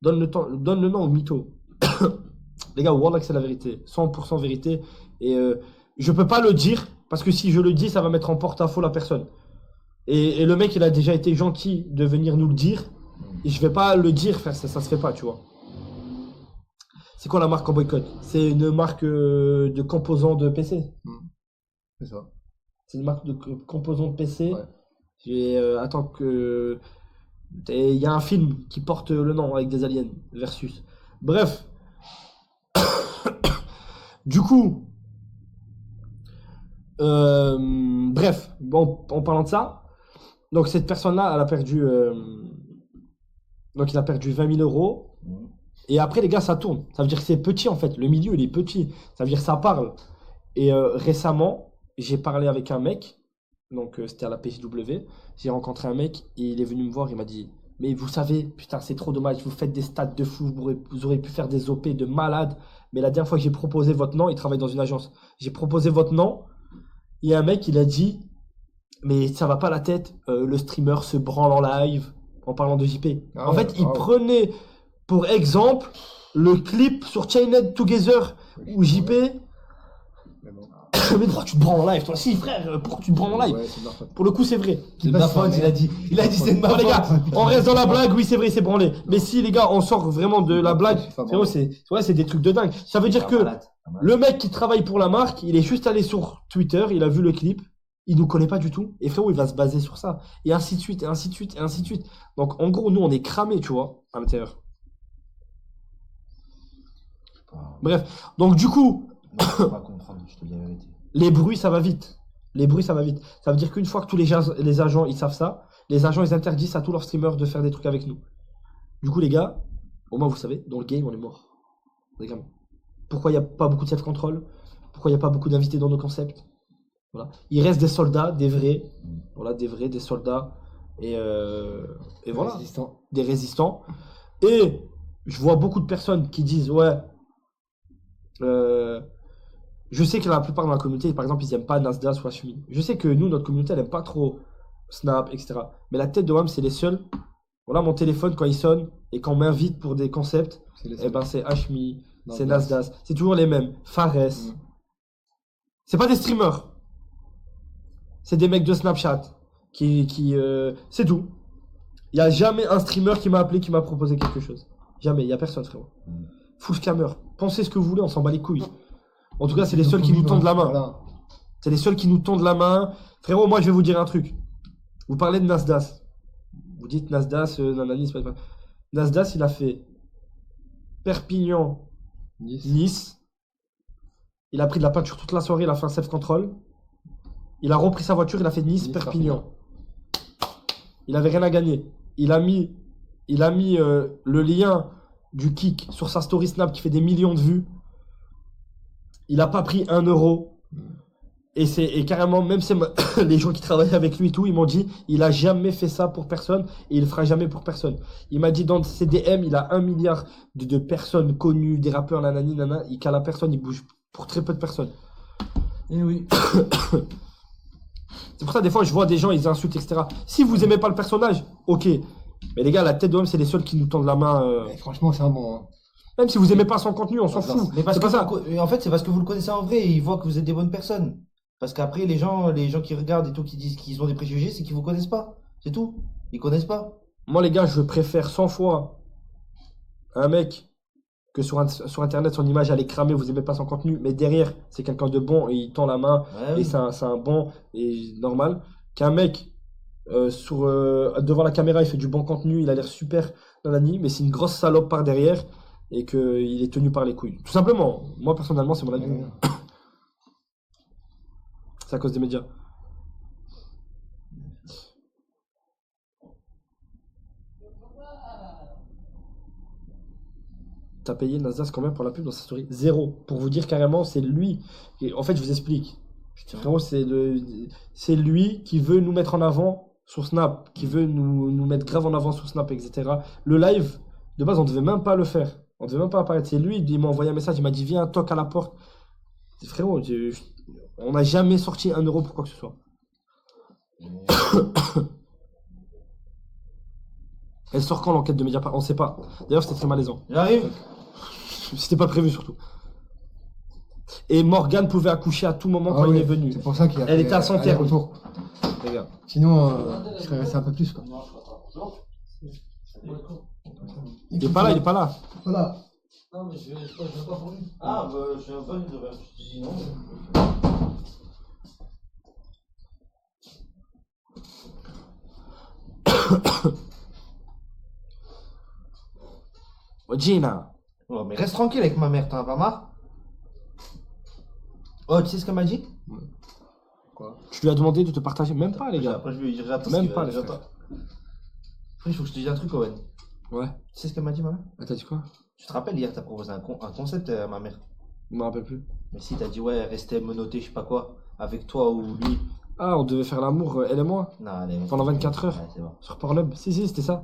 [SPEAKER 1] Donne le nom au mytho. Les gars, Wallah, c'est la vérité. 100% vérité. Et je peux pas le dire parce que si je le dis, ça va mettre en porte-à-faux la personne. Et le mec, il a déjà été gentil de venir nous le dire. je vais pas le dire, frère, ça se fait pas, tu vois. C'est quoi la marque en boycott? C'est une marque de composants de PC.
[SPEAKER 3] C'est ça.
[SPEAKER 1] C'est une marque de composants de PC.
[SPEAKER 3] Ouais.
[SPEAKER 1] Attends que... Il y a un film qui porte le nom avec des aliens, Versus. Bref. Du coup... bref, bon, en parlant de ça, donc cette personne-là, elle a perdu... donc il a perdu 20 000 euros. Et après, les gars, ça tourne. Ça veut dire que c'est petit, en fait. Le milieu, il est petit. Ça veut dire que ça parle. Et récemment, j'ai parlé avec un mec. Donc, c'était à la PJW. J'ai rencontré un mec et il est venu me voir. Il m'a dit, mais vous savez, putain, c'est trop dommage. Vous faites des stats de fou. Vous aurez pu faire des OP de malade. Mais la dernière fois que j'ai proposé votre nom, il travaille dans une agence. J'ai proposé votre nom. Il y a un mec, il a dit, mais ça va pas la tête. Le streamer se branle en live en parlant de JP.
[SPEAKER 3] Ah
[SPEAKER 1] en fait, il prenait... Pour exemple, le clip sur Chained Together où JP.
[SPEAKER 3] Mais bon.
[SPEAKER 1] Mais pourquoi tu te branles en live, toi? Si, frère, pourquoi tu te branles en live?
[SPEAKER 3] Ouais, c'est de ma faute.
[SPEAKER 1] Pour le coup, c'est vrai.
[SPEAKER 2] C'est de ma faute, il a dit. Il a dit c'est de ma
[SPEAKER 1] Bon, les
[SPEAKER 2] faute.
[SPEAKER 1] gars, on reste dans la blague, oui, c'est vrai, c'est branlé. Mais si, les gars, on sort vraiment de la blague, frérot, c'est des trucs de dingue. Ça veut dire que le mec qui travaille pour la marque, il est juste allé sur Twitter, il a vu le clip, il nous connaît pas du tout, et frérot, il va se baser sur ça. Et ainsi de suite, et ainsi de suite, et ainsi de suite. Donc, en gros, nous, on est cramés, tu vois, à l'intérieur. Bref, donc du coup,
[SPEAKER 2] Non, je peux pas comprendre, je te dis la vérité.
[SPEAKER 1] les bruits, ça va vite. Les bruits, ça va vite. Ça veut dire qu'une fois que tous les agents, ils savent ça, les agents, ils interdisent à tous leurs streamers de faire des trucs avec nous. Du coup, les gars, au moins, vous savez, dans le game, on est mort. Les gars, pourquoi il n'y a pas beaucoup de self-control? Pourquoi il n'y a pas beaucoup d'invités dans nos concepts? Voilà. Il reste des soldats, des vrais. Voilà, des vrais, des soldats. Et voilà. Des résistants. Et je vois beaucoup de personnes qui disent, ouais, je sais que la plupart de la communauté, par exemple, ils n'aiment pas Nasdaq ou Hashmi. Je sais que nous, notre communauté, elle n'aime pas trop Snap, etc. Mais la tête de WAM, c'est les seuls. Voilà, mon téléphone, quand il sonne et quand on m'invite pour des concepts, eh ben, c'est Hashmi, c'est Nasdaq. C'est toujours les mêmes. Fares. C'est pas des streamers. C'est des mecs de Snapchat. C'est tout. Il n'y a jamais un streamer qui m'a appelé, qui m'a proposé quelque chose. Jamais, il n'y a personne, frérot. Full scammer. Pensez ce que vous voulez, on s'en bat les couilles. En tout cas, c'est les seuls qui nous tendent la main.
[SPEAKER 3] Voilà.
[SPEAKER 1] C'est les seuls qui nous tendent la main. Frérot, moi, je vais vous dire un truc. Vous parlez de Nasdaq. Vous dites Nasdaq, nanani, c'est pas... Nasdaq, il a fait Perpignan, Nice. Il a pris de la peinture toute la soirée, il a fait un self-control. Il a repris sa voiture, il a fait Nice, Perpignan. Il avait rien à gagner. Il a mis le lien du kick sur sa story Snap qui fait des millions de vues. Il a pas pris 1 euro. Et carrément, même les gens qui travaillaient avec lui et tout, ils m'ont dit, il a jamais fait ça pour personne et il le fera jamais pour personne. Il m'a dit dans ses DM, il a 1 milliard de personnes connues, des rappeurs, nanani, nana, il cale à personne, il bouge pour très peu de personnes.
[SPEAKER 2] Et oui.
[SPEAKER 1] C'est pour ça, des fois, je vois des gens, ils insultent, etc. Si vous aimez pas le personnage, ok. Mais les gars, la tête de homme, c'est les seuls qui nous tendent la main.
[SPEAKER 3] Franchement, c'est un bon. Hein.
[SPEAKER 1] Même si vous aimez pas son contenu, on s'en fout.
[SPEAKER 2] Mais parce
[SPEAKER 1] C'est
[SPEAKER 2] que
[SPEAKER 1] pas ça.
[SPEAKER 2] en fait, c'est parce que vous le connaissez en vrai et ils voient que vous êtes des bonnes personnes. Parce qu'après, les gens qui regardent et tout, qui disent qu'ils ont des préjugés, c'est qu'ils vous connaissent pas. C'est tout. Ils connaissent pas.
[SPEAKER 1] Moi, les gars, je préfère 100 fois un mec que sur Internet, son image, elle est cramée, vous aimez pas son contenu, mais derrière, c'est quelqu'un de bon et il tend la main et c'est un bon et normal, qu'un mec devant la caméra, il fait du bon contenu, il a l'air super nanani, mais c'est une grosse salope par derrière et qu'il est tenu par les couilles. Tout simplement. Moi, personnellement, c'est mon avis. C'est à cause des médias. T'as payé Nasdaq combien pour la pub dans sa story? 0. Pour vous dire carrément, c'est lui. Et en fait, je vous explique. Frérot, c'est lui qui veut nous mettre en avant sur Snap, qui veut nous mettre grave en avant sur Snap, etc. Le live, de base, on devait même pas le faire. On devait même pas apparaître. C'est lui, il m'a envoyé un message, il m'a dit viens, toque à la porte. Frérot, on n'a jamais sorti 1 euro pour quoi que ce soit. Elle sort quand l'enquête de Mediapart? On sait pas. D'ailleurs, c'était très malaisant.
[SPEAKER 2] J'arrive.
[SPEAKER 1] C'était pas prévu surtout. Et Morgane pouvait accoucher à tout moment quand il est venu.
[SPEAKER 3] C'est pour ça qu'il a
[SPEAKER 1] Elle était à son terme.
[SPEAKER 3] retour.
[SPEAKER 1] Les gars.
[SPEAKER 3] Sinon, je serais resté un peu plus quoi.
[SPEAKER 1] Il est pas là, il est pas là.
[SPEAKER 3] Voilà.
[SPEAKER 2] Non, mais je vais pas pour lui. Ah, bah, je viens pas lui de je dis non.
[SPEAKER 1] Oh, Gina.
[SPEAKER 2] Oh, mais reste tranquille avec ma mère, t'en as pas marre? Oh, tu sais ce qu'elle m'a dit?
[SPEAKER 3] Quoi?
[SPEAKER 1] Tu lui as demandé de te partager, même pas, les gars.
[SPEAKER 2] Après, je lui dirai après.
[SPEAKER 1] Même pas, les frères.
[SPEAKER 2] Après, il faut que je te dise un truc, Owen.
[SPEAKER 1] Ouais.
[SPEAKER 2] Tu sais ce qu'elle m'a dit, ma mère?
[SPEAKER 1] Ah, t'as dit quoi?
[SPEAKER 2] Tu te rappelles, hier, t'as proposé un concept à ma mère.
[SPEAKER 1] Je me rappelle plus.
[SPEAKER 2] Mais si, t'as dit, ouais, rester menotté, je sais pas quoi, avec toi ou lui.
[SPEAKER 1] Ah, on devait faire l'amour, elle et moi,
[SPEAKER 2] Non, allez.
[SPEAKER 1] pendant 24 heures.
[SPEAKER 2] Ouais, c'est bon.
[SPEAKER 1] Sur Pornhub. Si, c'était ça.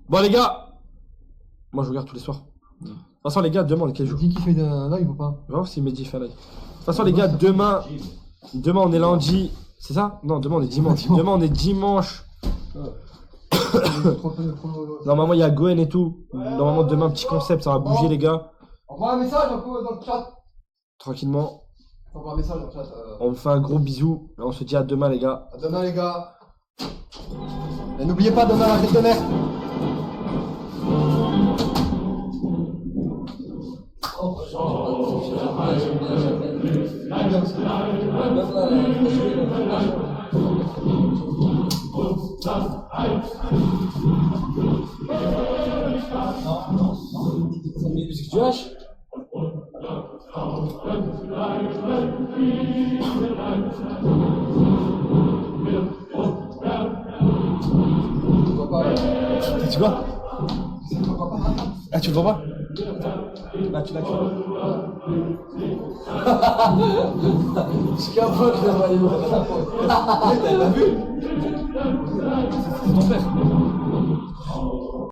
[SPEAKER 1] Bon, les gars. Moi, je regarde tous les soirs. De toute façon, les gars, demain, on est quel
[SPEAKER 3] Je
[SPEAKER 1] jour?
[SPEAKER 3] dis qu'il fait de live ou pas?
[SPEAKER 1] On va voir si Mehdi fait un live. De toute façon, les gars, demain, on est lundi. C'est ça? Non, demain, on est dimanche. Demain, on est dimanche. Normalement, il y a Goen et tout. Normalement, demain, petit concept, ça va bouger, les gars.
[SPEAKER 3] Envoie un message un peu dans le chat.
[SPEAKER 1] Tranquillement.
[SPEAKER 3] Envoie un message dans le chat.
[SPEAKER 1] On vous fait un gros bisou. Et on se dit à demain, les gars.
[SPEAKER 3] À demain, les gars. Et n'oubliez pas, demain, la fête de mer.
[SPEAKER 1] Musique du H. Tu vois? Ah, tu le vois pas? Là, tu l'as vu.
[SPEAKER 3] Je capote le maillot.
[SPEAKER 1] T'as vu? C'est ton père.